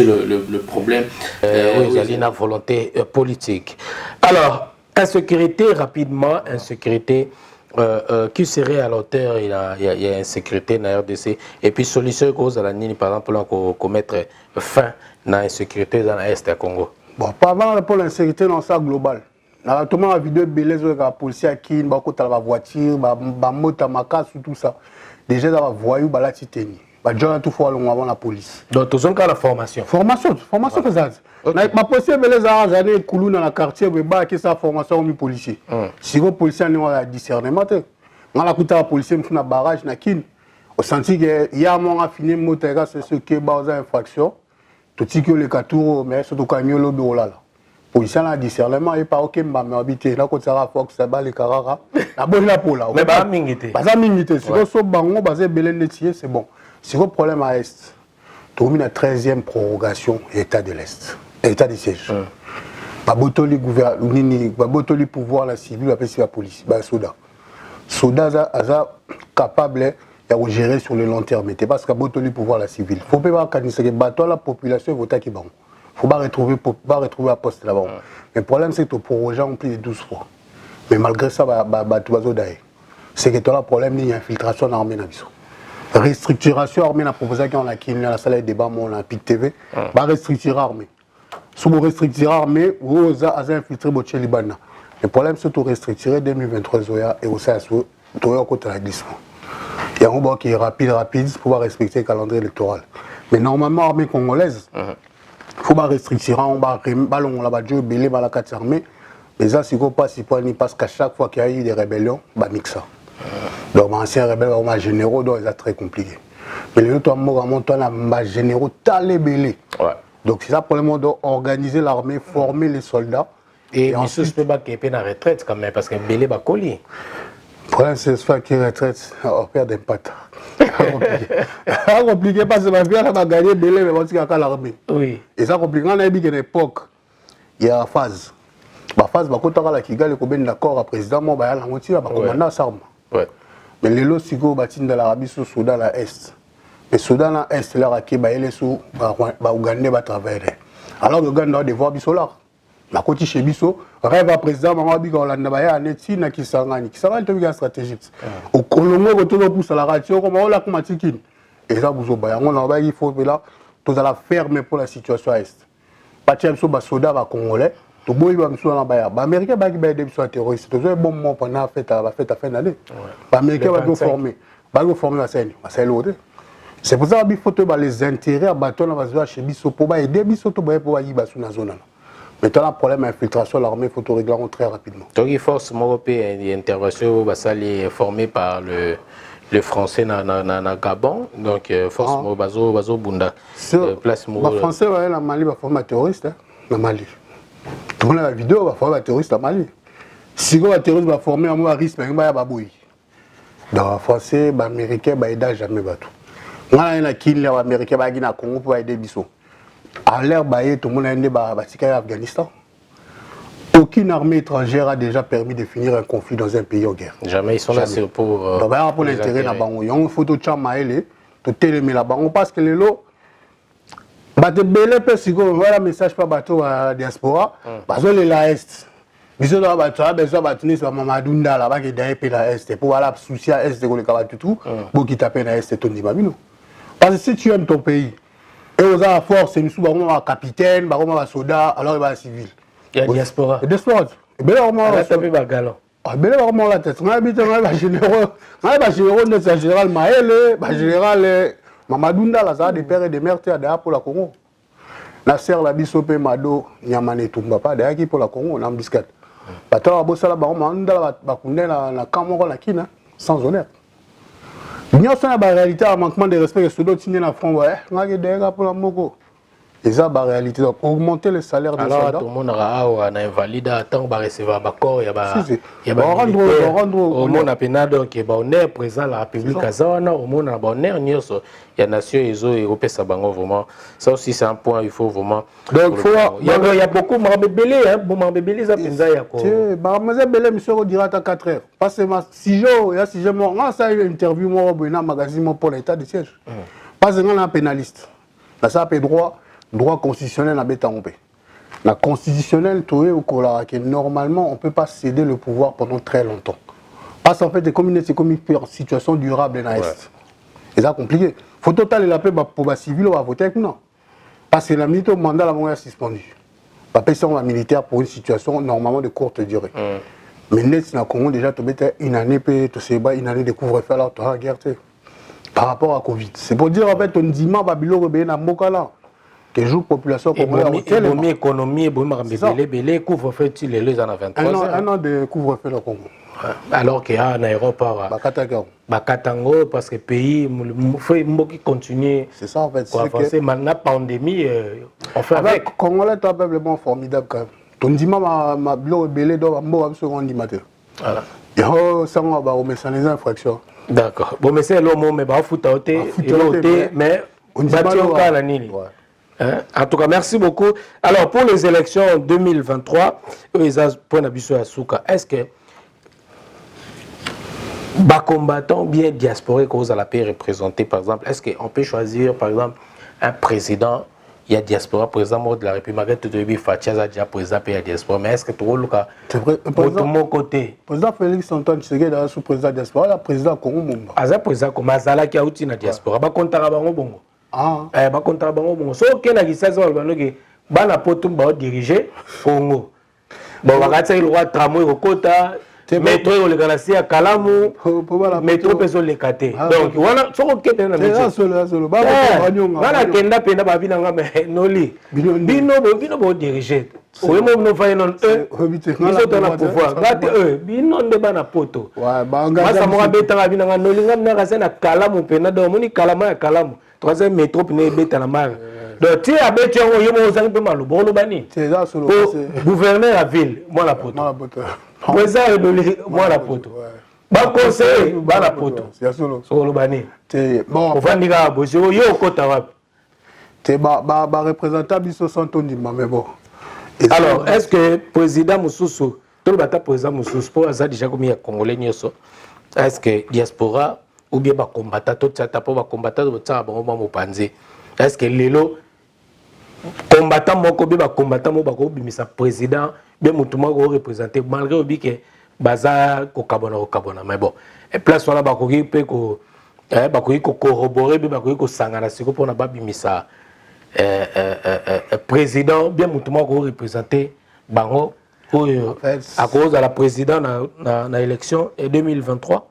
le problème. Oui, il y a une volonté politique. Alors insécurité, rapidement, insécurité, qui serait à l'auteur, il y a insécurité dans la RDC, et puis solution cause à la Nini, par exemple, pour mettre fin à l'insécurité dans l'Est du Congo. Bon, pas avant pour l'insécurité dans ça global. Dans tout le monde a vidéo belez la police à qui, beaucoup de la voiture, ba moto makas tout ça. Déjà dans la voyou, ba la titeni. Ba déjà tout fois avant la police. Donc tout ça la formation. Formation que ça. Ma possible les années coulou dans la quartier mais ba qui sa formation mi policier. Si go policier on a discernement. On a coûté la policier me na barrage na kin. Au senti que hier mon a fini moteur c'est ce qui ba aux infraction. Tout ce que le katouro mais surtout camion lo do là. Policier a discernement et pas OK m'a habité là quand ça va Fox ça ba les carara. La bonne la pour là. Mais ba mingité. Ba ça mingité. Si go so bango basé belé netier c'est bon. Si le problème à Est, tu as la 13e prorogation état de l'Est, état de siège. Babotoli pouvoir la civile, la police, la soda. Soda est capable de gérer sur le long terme. Parce que Babotoli pouvoir la civile. Il ne faut pas que la population vote qui bon. Il ne faut pas retrouver la poste là-bas. Mais le problème, c'est que tu proroges en plus de 12 fois. Mais malgré ça, c'est que tu as le problème d'infiltration armée dans la restructuration armée, la proposition qui est la salle de débat, on a PIC TV, va restructurer l'armée. Si vous restructurez l'armée, vous avez infiltré votre Libana. Le problème, c'est de restructurer 2023 et aussi à côté de la glissement. Il y a un mot qui est rapide pour pouvoir respecter le calendrier électoral. Mais normalement, l'armée congolaise, il faut pas restructurer, on va ballon, belé, la carte armée. Mais ça, c'est pas si parce qu'à chaque fois qu'il y a eu des rébellions, on va mixer ça. Donc, ancien rebelle, on a généraux, donc c'est très compliqué. Mais les autres, on a généraux, talébélés. Donc, c'est ça pour le monde d'organiser l'armée, former les soldats. Et ensuite, je peux pas qu'il y ait une retraite quand même, parce que Belé va coller. Le problème, c'est soit qu'il retraite, on perd d'impact. C'est compliqué parce que ma vie, elle va gagner Belé, mais on sait qu'il y a l'armée. Oui. Et ça compliqué, on a dit qu'à l'époque, il y a une phase. La phase, quand on a Kigali, il y a un accord à président, il y a un commandant s'arme. Mais les lots, c'est que dans l'Arabie sous Soudan, dans l'Est. Mais Soudan, dans l'Est, là, il y a des sous, Ougandais va travailler. Alors, le Ouganda doit voir Bissolar. La côté chez Bisso, rêve à président, on a dit qu'on a dit qu'il y a Kisangani. Kisangani, c'est une stratégie. Au Colombo, on a poussé la radio, on a dit et ça, vous avez il faut là, tout à la ferme pour la situation à Est. Pas de chance, Soda va Congolais. Tout le monde va me soutenir là-bas. Les Américains vont aider les terroristes. C'est un bon moment pendant la fête à fin d'année. Les Américains vont former. Ils vont former la scène. C'est pour ça qu'il faut les intérêts à bâton chez Bisso pour aider Bisso pour aller dans la zone. Maintenant, le problème d'infiltration, l'armée, il faut régler très rapidement. Donc, il faut une intervention formée par le français dans Gabon. Donc, force Bazo Bunda. Les Français, dans Mali, ils forment un terroriste. Dans Mali. Tout le monde a la vidéo, va former un terroriste à Mali. Si un terroriste va former un risque, il va babouiller. Donc, les Français, les Américains, ils n'aident jamais. On a les Américains qui sont au Congo pour aider Bissot. À l'ère, tout le monde a aidé l'Afghanistan. Aucune armée étrangère a déjà permis de finir un conflit dans un pays en guerre. Jamais, ils sont là pour l'intérêt. Il y a une photo de Chamaël, tout télémé là-bas. On passe que les lots. Bateau belé peut si on voit le message par bateau à la diaspora, parce que la Est. Bisous dans bateau, besoin de sur Mamadou Nda là-bas qui est derrière la Est. Pour avoir la souci à Est de le cabaret tout, pour qui tape la Est, ton dimabino. Parce que si tu aimes ton pays, et aux a force, c'est une sous un capitaine, un soldat, alors il va civil. Il y a la diaspora. La diaspora. Et bien là, on a tapé bagalon. Ah, ben là, vraiment la tête. On a habité un général, un général Maël, un général. Mamadou Nda, là, ça a des pères et des mères pour la Congo. La sœur, la bisope, Mado, Nyamane, Tumba, pas derrière pour la Congo, on a un biscuit. Bateau, la bosse, la baronne, la Cameroun, la Kina, sans honneur. Il y a une réalité, un manquement de respect, que ce d'autres signent la France, on a des dégâts pour la Moko. Et ça, la réalité. Donc, augmenter le salaire des soldats. Alors, tout le monde a un invalide, tant que recevoir d'accord, il y a au monde a pénal, donc il y a un président de la République Kazana, au monde a un air, il y a nation et européen, ça vraiment. Ça aussi, c'est un point, il faut vraiment. Donc, il y a beaucoup de bébés, hein, bon, bébés, ça pensa il y a quoi. Bébé, monsieur, on dira à 4 heures. Parce que si je m'en ça une interview, moi, dans un magazine pour l'état de siège. Parce que on a un pénaliste. Là, ça a droit constitutionnel à Bétaompé. La constitutionnelle, normalement, on ne peut pas céder le pouvoir pendant très longtemps. Parce qu'en fait, c'est comme une situation durable dans l'Est. Et ça compliqué. Il faut totaler la paix pour les civils ou voter avec nous. Parce que la militaire, le mandat est suspendu. La paix, c'est un militaire pour une situation normalement de courte durée. Mais net, dans le Congo, déjà, tu as une année de couvre-feu, alors tu as la guerre par rapport à Covid. C'est pour dire, en fait, on dit que Babylone est dans Mokala. Que joue population congolaise. Et bon, économie, et bon, belé, couvre-feu, les ans à 23 un an de couvre-feu au Congo. Alors qu'il y a un aéroport Bakatango, parce que le pays, il faut qu'il continue. C'est ça en fait. C'est maintenant la pandémie, on fait avec. Le Congolais est probablement formidable quand même. Ton dimanche, ma bleu belé doit me second dimanche. Voilà. Et ça on va remettre les infractions. D'accord. Bon, mais c'est l'homme, mais bah fout à ôter, mais on dit pas au cas la nini. En tout cas, merci beaucoup. Alors, pour les élections 2023, est-ce que les combattants bien diasporés cause à la paix représentés, par exemple, est-ce qu'on peut choisir, par exemple, un président, il y a diaspora, président de la République, de Fatia, déjà président de la diaspora, mais est-ce que tu vois le cas de mon côté? Président Félix Antoine Tshisekedi est sous président de la diaspora, le président Congo Mumba. Ah, président Congo, Mazala qui a outil dans la diaspora, il compte à bongo. Ba kontra bango bongo so ke na kisasa ba banoke bana poto ba diriger Congo ba bakatsa ile roi tramway okota métro ole galasi ya Kalamu métro peso le kate donc wana soko kete na métro solo ba banyonga bana kenda penda ba binanga me noli bino bo diriger oyo mo no fa non biso to na pouvoir gate bino nde bana poto masa mo abeta binanga noli ngamna kasena Kalamu pena do moni Kalamu ya Kalamu troisième métro pene beta na mar donc tu as bêté on yo mo zangi pe malubo lo bani c'est ça solo gouverneur la ville moi la poto président de moi la poto ba conseiller ba la poto c'est solo solo bani bon on va ndika bojo yo kota wapi te ba représentant biso santondi mais bon alors est-ce que président Mususu tout le bata président Mususu pour ça déjà comme il y a congolais nyoso est-ce que diaspora ou bien ba combattant tout ça tapo ba combattant de ça ba mo panze est-ce que lelo combattant moko be ba combattant mo ba ko bimisa président bien mutuma ko représenter malgré obi que baza ko kabona mais bon et place wana ba ko pe ko ba ko corroborer be ba ko sangana siko pona ba bimisa président bien mutuma ko représenter bango à cause de la président na élection en 2023.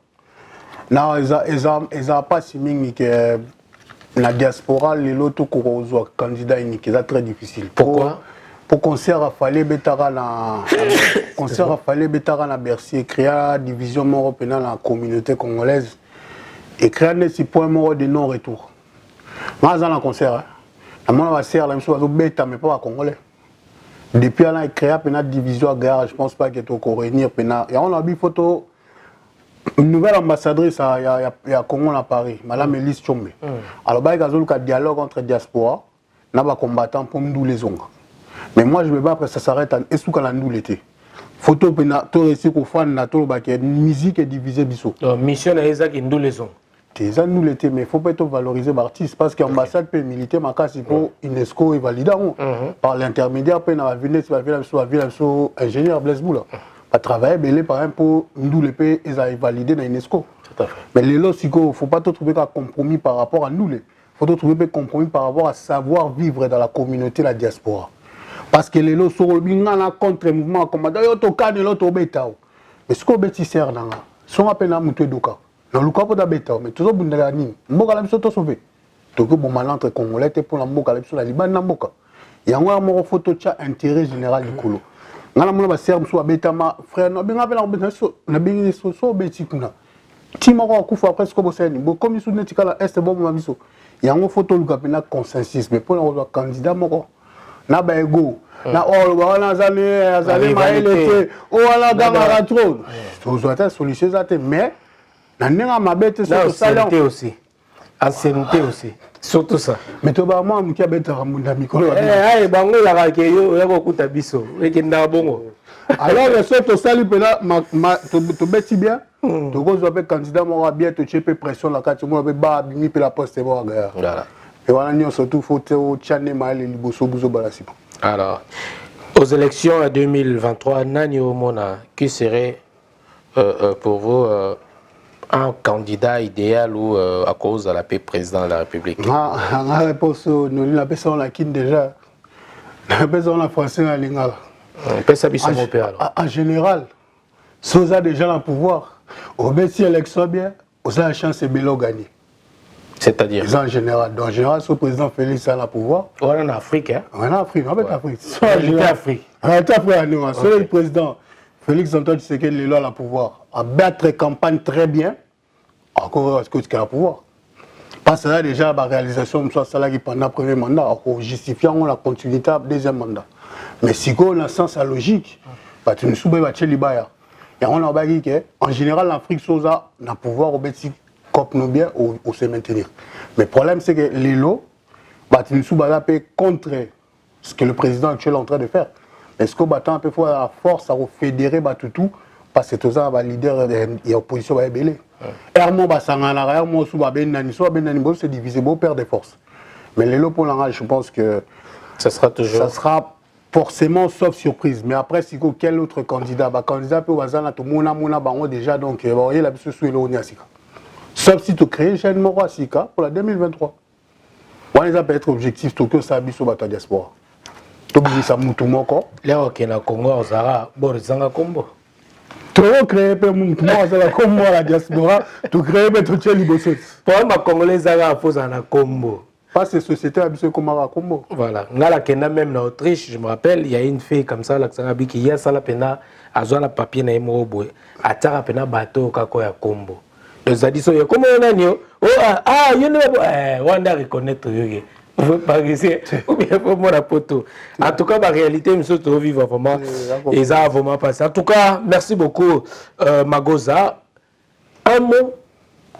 Non, ils n'ont pas signé que la diaspora, les autres candidats, c'est très difficile. Pourquoi? Pour concert, il fallait bétara na Bercy, créer la division européenne dans la communauté congolaise et créer des points de non-retour. Moi, dans le concert, je mais pas à Congolais. Depuis là, il crée une division à gare, je ne pense pas qu'il y ait au réunir. On a vu photo. Une nouvelle ambassadrice à Congo à Paris, Madame Elise Chombe. Alors, il y a un dialogue entre diaspora et les combattants pour nous les ongles. Mais moi, je ne veux pas que ça s'arrête à ce qu'on a nous l'été. Photo, tu réussis qu'on fasse une musique est divisée. Mission est ça qui nous les ongles. C'est ça nous l'été, mais il ne faut pas valoriser l'artiste parce que l'ambassade peut militer, mais quand pour UNESCO est validé par l'intermédiaire, il va venir ingénieur Blaise Boula. À travailler par exemple pour nous les pays ils ont validé dans l'UNESCO. Mais les lots il faut pas trouver un compromis par rapport à nous il faut trouver un compromis par rapport à savoir vivre dans la communauté la diaspora. Parce que les lots sont bien contre mouvement comme d'ailleurs to cas de l'autre bêta. Mais ce qu'on bêti sert dans sont à peine à monter doka. Dans le cas pour bêta mais toujours bundala ni. Mboka la biso to sauver. To que bon mal entre congolais pour la mboka la biso la Liban na mboka. Il y a un mo photo tcha intérêt général du colo. Ngala mona ba serbe so abetama frère no binga pela obetama so na bingi so beti kuna Timoko akufa presque comme ça ni comme sous netika la est bon mamiso yango photo lu kapena consensus mais pour le candidat moko na ba ego na all ba na azali maelete o ala ganga trop to zoata solution zate mais na nenga mabete so salon aussi ancienneté aussi surtout ça mais to ba moi mukia beta ramunda mikolo eh bango la ka yo ya ko kuta biso ekenda bongo alors le soto sali pela to beti bien to go zo candidat mo bien to chepe pression la kati mo be ba bimi pe la poste bo ga voilà et voilà nyo surtout faut tchane mal liboso buzo balasipo. Alors aux élections en 2023 nani au mona qui serait pour vous un candidat idéal ou à cause de la paix président de la République? La réponse nous la personne la kin déjà la personne la français la lingala. En général, si vous avez déjà le pouvoir, au si l'élection bien, vous avez la chance de gagner. C'est-à-dire en général. Donc, en général, si le président Félix a le pouvoir. On est en Afrique, hein? On est en Afrique, on est en Afrique. On est en Afrique. On est en Afrique. Si le président Félix Antoine Tshisekedi le a le pouvoir, à battre campagne très bien, encore est-ce que tu as le pouvoir? Parce que là, déjà, la réalisation de ça pendant le premier mandat, en justifiant la continuité du deuxième mandat. Mais si on a un sens logique, tu ne sais pas si on a en général, l'Afrique a le pouvoir de bien ou se maintenir. Mais le problème, c'est que les lots, tu ne sais pas contre ce que le président actuel est en train de faire. Est-ce qu'on a un peu la force à fédérer tout parce que tout ça, le leader de l'opposition va être Hermon Bassangana, Hermon Souba Benani, c'est divisé, beau père de force. Mais les lots pour l'enrage, je pense que ça sera toujours. Ça sera forcément sauf surprise. Mais après, si quel autre candidat, candidat peut avoir tout le monde déjà, donc il y a la bisou sur le sauf si tu crées Jeanne Moro Sika pour la 2023. On les a peut être objectif, tout que ça bisou bata diaspora. Tout bien ça moutou moko. Là au Kenya Congo, on sera Borisanga Combo. Tu créer peu moutou moko la Combo la diaspora, tu crées peu tout liboso. Pour ma Congolais ça faut ça na Combo. Pas ces sociétés habituées comme à Combo. Voilà. Ngala Kenya même en Autriche, je me rappelle, il y a une fille comme ça là qui y a ça la pena azo la papier na imobo. Atara pena bateau kako ya Combo. Les additions, comment on a dit, on a reconnaître ou bien pour moi la poteau. En tout cas, la réalité, nous sommes vivre vraiment. Et ça a vraiment passé. En tout cas, merci beaucoup, Magoza. Un mot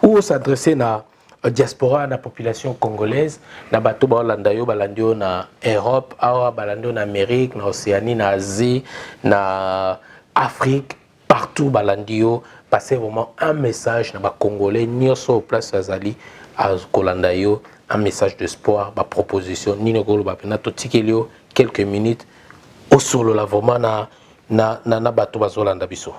où s'adresser à la diaspora, à la population congolaise, na bateau balandayo, balandio na Europe, balandio na Amérique, na Océanie, na Asie, na Afrique, partout balandio. Passer vraiment un message à Congolais, ni au place Azali, à Kolandayo, un message d'espoir, ma proposition, ni ne golo bapena to tikelio quelques minutes au solo la vraiment na bato bazolanda biso.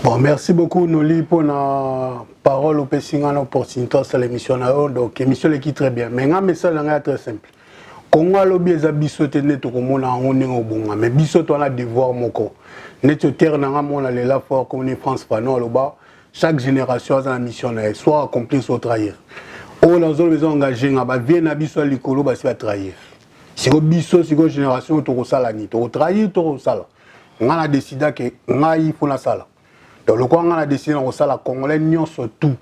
Bon, merci beaucoup Noli pour la parole au Pessinga l'opportunité sur l'émission donc émission qui très bien. Mais un message est très simple. Congo lobi eza biso te neto komona ngone ngobonga mais biso to na devoir moko. Neto terre na mona lela fort comme ni France Fanon loba chaque génération a une mission soit accomplir soit trahir. On a besoin engagé ngaba vie na biso likolo ba si va trahir. Si ko biso si ko génération to ko sala ni to trahir to ko sala. Ngana décida que ngai faut na sala. Donc le quoi ngana décida ko sala congolais nyonso tout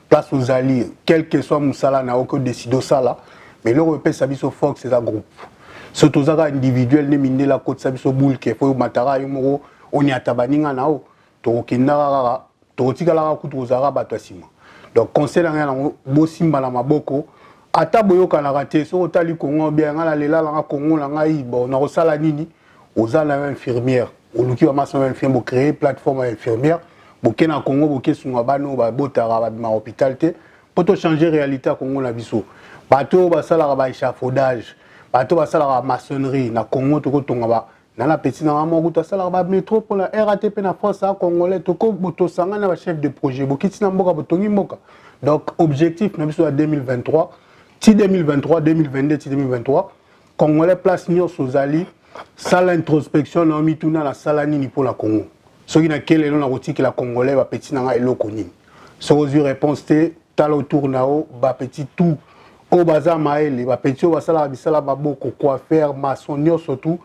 place aux alliés quel que soit musala na oko décido sala. Mais le repère Sabiso Fox c'est un groupe. Surtout ça individuel ne mine la côte Sabiso boule qui faut matara yomoro on y a tabaninga nao to kinara to tikala kutu zara batwasima. Donc conseil rien bo simba na maboko ata boyoka na raté so otali Congo bien ngala lela la Congo la ngai bon na osala nini ozala infirmière oluki wa maso infirmière bo créer plateforme infirmière bo kena Congo bo kesunga bano ba botara ba ma hôpital te pour changer réalité à Congo na biso. Bateau basala ba échafaudage, bateau basala maçonnerie na Congo to tonga ba na la petite na mo to sala ba métro pour la RATP na France à congolais to ko boto sanga na chef de projet bokiti na mboka botongi mboka. Donc objectif na biso à 2023, ti 2023, 2022, ti 2023, congolais place nyo sozali sala introspection na mituna na sala nini pour la Congo. Soki na kele na rotiki la congolais ba petit na eloko nini. So aux réponse te tala autour nao ba petit tout au bazar maël ba petit au basala bisala baboko quoi faire maçonnier surtout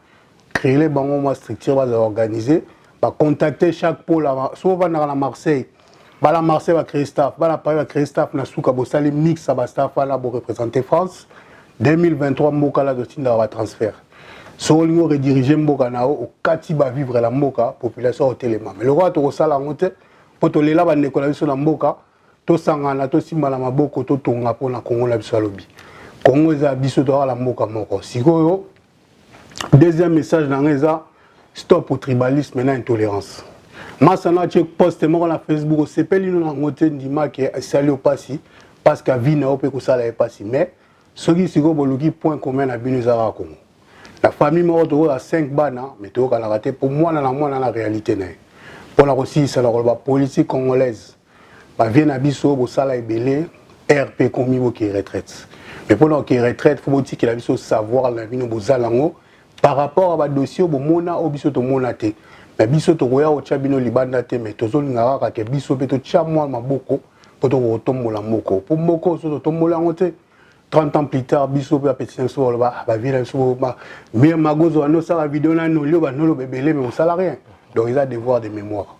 créer les banques structure va organiser va contacter chaque pôle soit va dans la Marseille Bala Marseille va créer staff, Bala Paris va créer staff, na souka bo sali mix ça va staff là pour représenter France. 2023 Mboka la dotinda va transfert. Solingo rediriger Mboka nao au kati ba vivre la Mboka population au téléma. Mais le roi to sala ngote poto lela ba nekola biso na Mboka to sangana to simbala maboko to tonga pona Congo la biso lobi. Congo za biso to la Mboka moko. Sikoyo deuxième message dans eza stop au tribalisme et l'intolérance. Masana che poste mo na Facebook o sepeli no na ngote ndima ke sali au pasi parce que vie na ope ko sala e pasi mais soki siko boluki point commun na bino za Congo. La famille mo to a 5 bana mais to ka la raté pour moi na réalité na. Pour la aussi ça la politique congolaise. Ba vient na biso bo sala ebele RP komi bo ki retraite. Mais pour la retraite faut dire que la biso savoir la bino bo zalango par rapport à ba dossier bo mona o biso to mona te. Mais biso to koya o chabino libanda te mais tozo ngara ka biso pe to chamwa maboko pour to tombola moko pour moko so to tombola ngote 30 ans plus tard biso pe petit so ba vila so ba mais magozo no ça la vidéo na no ba no lo bebele mais on sala rien donc il a devoir de mémoire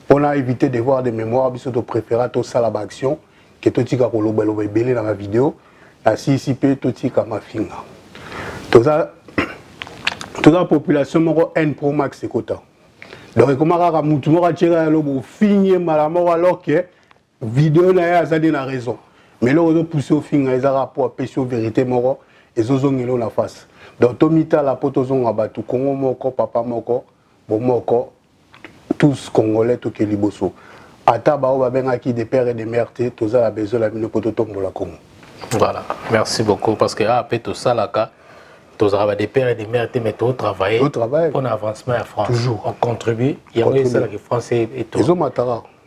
pour a éviter devoir de mémoire biso to préférer to sala ba action que to tika ko lo bebele dans la vidéo la si pe to tika ma finga toute la population moko N Pro Max ekota. Donc comment rara mutu moko tshira lo bo finye malamo alors que vidéo na ya za na raison. Mais là on pousser au finga za rapport pécho vérité moko ezozongelo na face. Donc tomita la potozonga batu Congo moko papa moko bo moko tous congolais to ke liboso. Ata ba o ba benga ki des pères et des mères te toza la besoin la mino poto tombola Congo. Voilà. Merci beaucoup parce que après tout ça là tous des pères et des mères mais tout travailler pour l'avancement en France. Toujours. On contribue. Il y a aussi ça qui français et tout.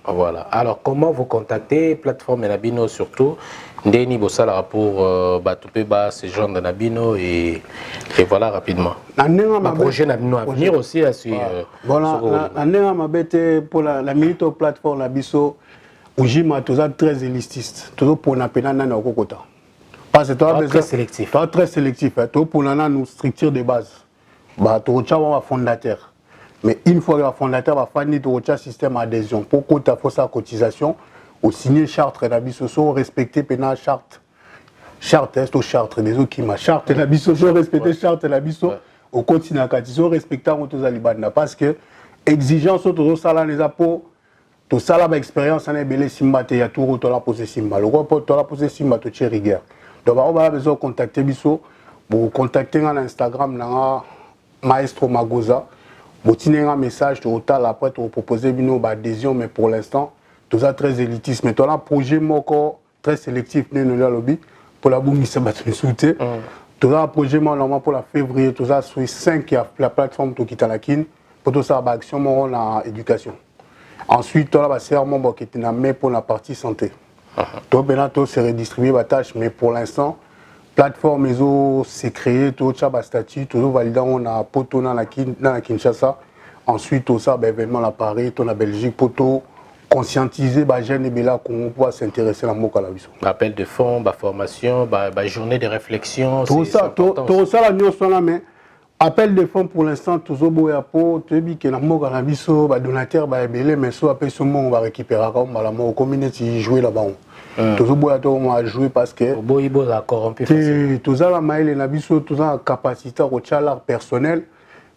Voilà. Alors comment vous contactez plateforme Nabino surtout Ndeni Bossala pour Batupeba ces gens de Nabino et voilà rapidement. Le projet Nabino à venir aussi à suivre. Voilà. Nena mabete pour la milito plateforme Nabiso Ujima tous très élitiste. Toujours pour na penana na kokota. Parce que très sélectif. Très sélectif. Pour nous structure de base. Bah, tu as un fondateur. Mais une fois que le fondateur va faire un système d'adhésion, pour que tu aies sa cotisation, ou signer charte et l'abisso, respecter la charte. Charte est au charte des autres qui m'a charte et l'abisso, respecter charte et l'abisso, au continent à Katiso, respecter tous les Alibana. Parce que exigence autour de ça, les apôts, tout ça, l'expérience, on a belé Simba, il y a tout le la posé Simba. Le roi, tu as la posé Simba, tu es rigueur. Donc, on a besoin de contacter Bisso. Vous contactez sur Instagram, Maestro Magoza. Vous tirez un message, après, vous proposez une adhésion, mais pour l'instant, tout ça très élitiste. Mais tu as un projet très sélectif pour la boum, ça va te soutenir. Tu as un projet pour la février, tu as 5 la plateforme Tokitalakin, pour tout ça, action dans l'éducation. Ensuite, tu as un serment qui est pour la partie santé. Tout c'est redistribué la tâche, mais pour l'instant, plateforme s'est créée, tout le statut, tout validé, on a poto dans la Kinshasa. Ensuite, tout ça, événement à Paris, tout la Belgique, poto conscientiser les jeunes et là qu'on peut s'intéresser à la moka la biso. Appel de fonds, formation, journée de réflexion. Tout ça, la nuit là, mais appel de fonds pour l'instant, tout ça, boyapo, tu dis que la moka la biso, donateur, belé, mais soit après ce moment on va récupérer comme la moka communauté jouer là-bas. Tout ça, on va jouer parce que tout ça, la maïle na biso, tout ça, capacité au l'art personnel,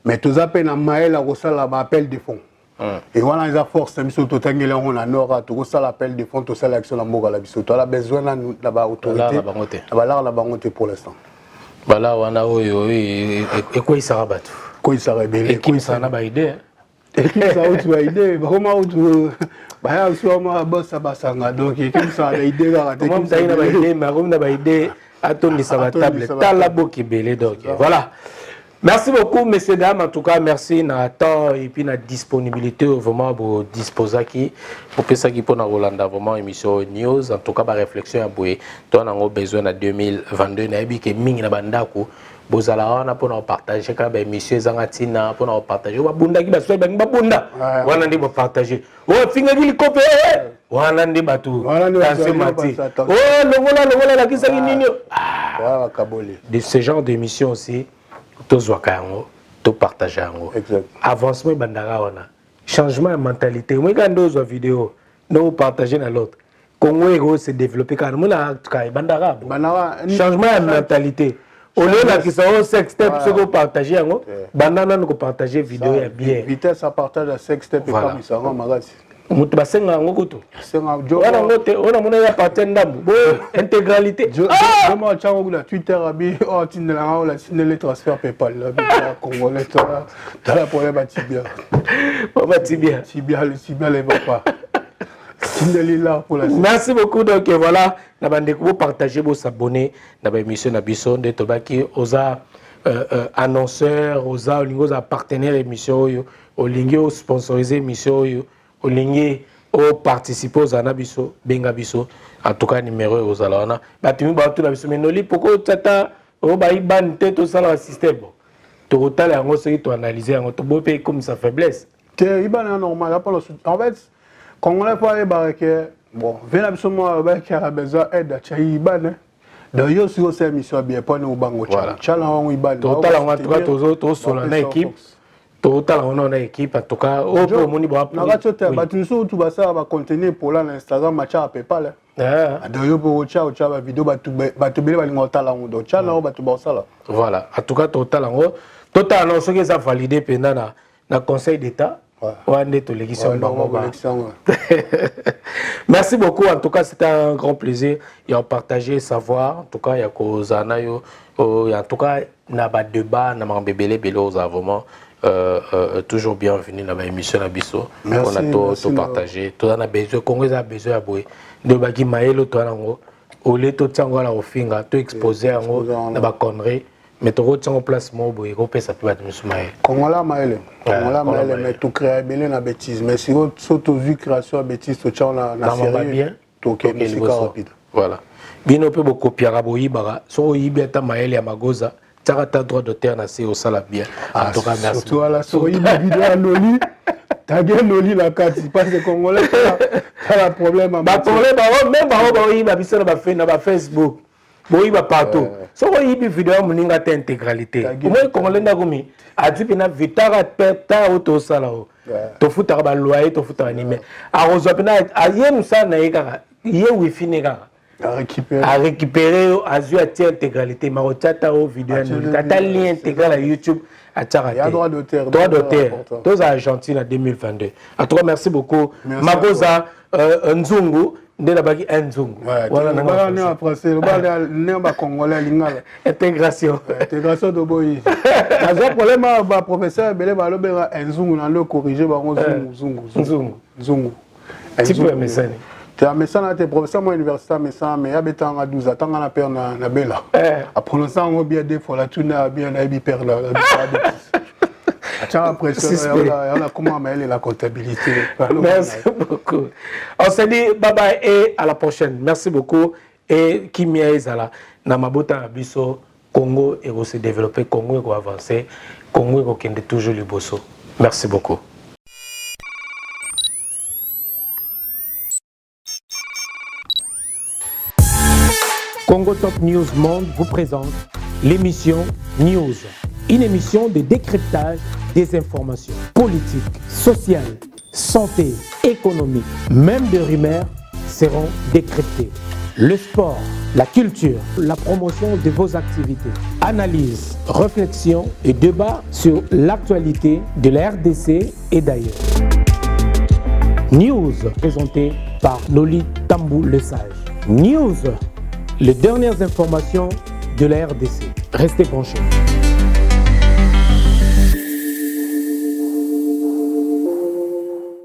mais tout ça, la maïle à ça, appel de fonds. Et voilà, les forces, biso, tout ça, on a nord, tout ça, l'appel de fonds, tout ça, l'action la moka la biso. Tu as besoin là-bas, autorité, là-bas, pour l'instant. Voilà, on a et quoi il s'en rabat? Quoi il s'en rabat? Et qui s'en a idée? Et qui s'en a idée? Comment bah soit moi boss abasanga donc qui s'en a idée là? Comment ça il a idée? Mais on a idée à ton de sa table. T'as la boque belé donc voilà. Merci beaucoup, messieurs, dames. En tout cas, merci na temps et puis na disponibilité vraiment pour disposer qui pour que ça qui pour na Rolanda vraiment émission news. En tout cas, ma réflexion à boué. Toi, on a besoin en 2022 na bi que mingi na bandako. Bozala wana pour nous partager quand ben monsieur Zangatina pour nous partager. Wa bunda ki baswe ben bunda. Wana ndi bo partager. Oh finga ki kope. Wana ndi batu. Tanse mati. Oh longola la kisa ki nini. Ah kaboli. De ce genre d'émission aussi. Tozwaka yango to partager yango avancement bandara wana changement de mentalité moi quand ndozwa vidéo nous partager dans l'autre. Congo se développer quand nous là bandara. Changement de mentalité. Au lieu de ça sextape ce qu'on partager yango, bandana nous partager vidéo ya bien. Vitesse à partage à sextape et comme ça rend magasi. Mutu basenga ngo kutu. Senga jo. Wana ngote ona mona ya partage ndambu. Bo intégralité. Comment chango la Twitter abi oh tinela nga la sinele transfert PayPal là congolais toi. T'as la problème à tibia. Papa tibia. Tibia les va pas. Merci beaucoup. Donc voilà, vous partagez, vous abonnez dans l'émission Nabiso, de Tobaki, aux annonceurs, aux partenaires émission, aux lignes sponsorisés émission, aux lignes aux participants aux Anabiso, Bengabiso, en tout cas numéro aux Alana. Batimi Batou Nabiso, mais Noli, pourquoi tu as ban tête au salaire système? Total, en gros, tu analyser, en gros, tu comme sa faiblesse. C'est normal, en fait. Quand on a parlé de bon, venez moi qui a besoin d'aide à Chaïban. D'ailleurs, si vous avez mis sur bien, pas nous bango. Total, on a trouvé tous sur la équipe. Total, on a une équipe. En tout cas, au moins, tout ça va contenir pour l'Instagram, match à PayPal. D'ailleurs, pour la vidéo, voilà. En tout cas, total, on sait que ça validé pendant le Conseil d'État. Merci beaucoup. En tout cas, c'était un grand plaisir. Il y a partagé savoir. En tout cas, il y a Kozanayo. En tout cas, il y a un débat. Il y a un bébé vraiment toujours bienvenue dans l'émission Nabiso. On a tout partagé. Tout a besoin. Congo a besoin à boire. De baki maelo to nango. Olé to tsango la ofinga. To exposer ango na ba connerie. Mais tu as en place, ça peut être Congola maël, mais tu crées une bêtise. Mais si tu as création de bêtise, tu as une série, tu as rapide. Voilà. Bien, on peut beaucoup copier à Boïbara. So, il y a maël et Magoza. Tu as le droit de terre au Salabien. En tout cas, merci. Surtout à la souris, vidéo à Noli. Tu as bien Noli la carte. Parce que Congolais, tu as un problème. Même sur Facebook. Bon, il va partout. Si vous avez une vidéo, vous avez une intégralité. Vous voyez comment les gens ont dit que vous avez une auto salao. Tu fous un loyer, tu fous un animé. Alors, vous avez un wifi à récupérer à intégralité. Mais vous avez une vidéo, vous avez un lien intégral à YouTube. Il y a droit d'auteur. Droit d'auteur. Tous Argentine en 2022. En tout cas, merci beaucoup. Magoza Nzungu. Intégration. Intégration de Boyi. Le problème, le professeur Belé va le corriger. Zungu. Tu peux message. Tu as message à tes professeurs à l'université, mais il y a 12 ans, tu as peur na Bela. À prononcer on bien des fois la tune bien la hyper la. Après, on a comment mêler la comptabilité. Merci beaucoup. On se dit bye bye et à la prochaine. Merci beaucoup. Et Kimia Ezala, Namabota Abiso, Congo et se développer, Congo et avancer, Congo et toujours le bosso. Merci beaucoup. Congo Top News Monde vous présente l'émission News. Une émission de décryptage des informations politiques, sociales, santé, économique, même des rumeurs seront décryptées. Le sport, la culture, la promotion de vos activités, analyse, réflexion et débat sur l'actualité de la RDC et d'ailleurs. News présenté par Noli Tambou Le Sage. News, les dernières informations de la RDC. Restez branchés.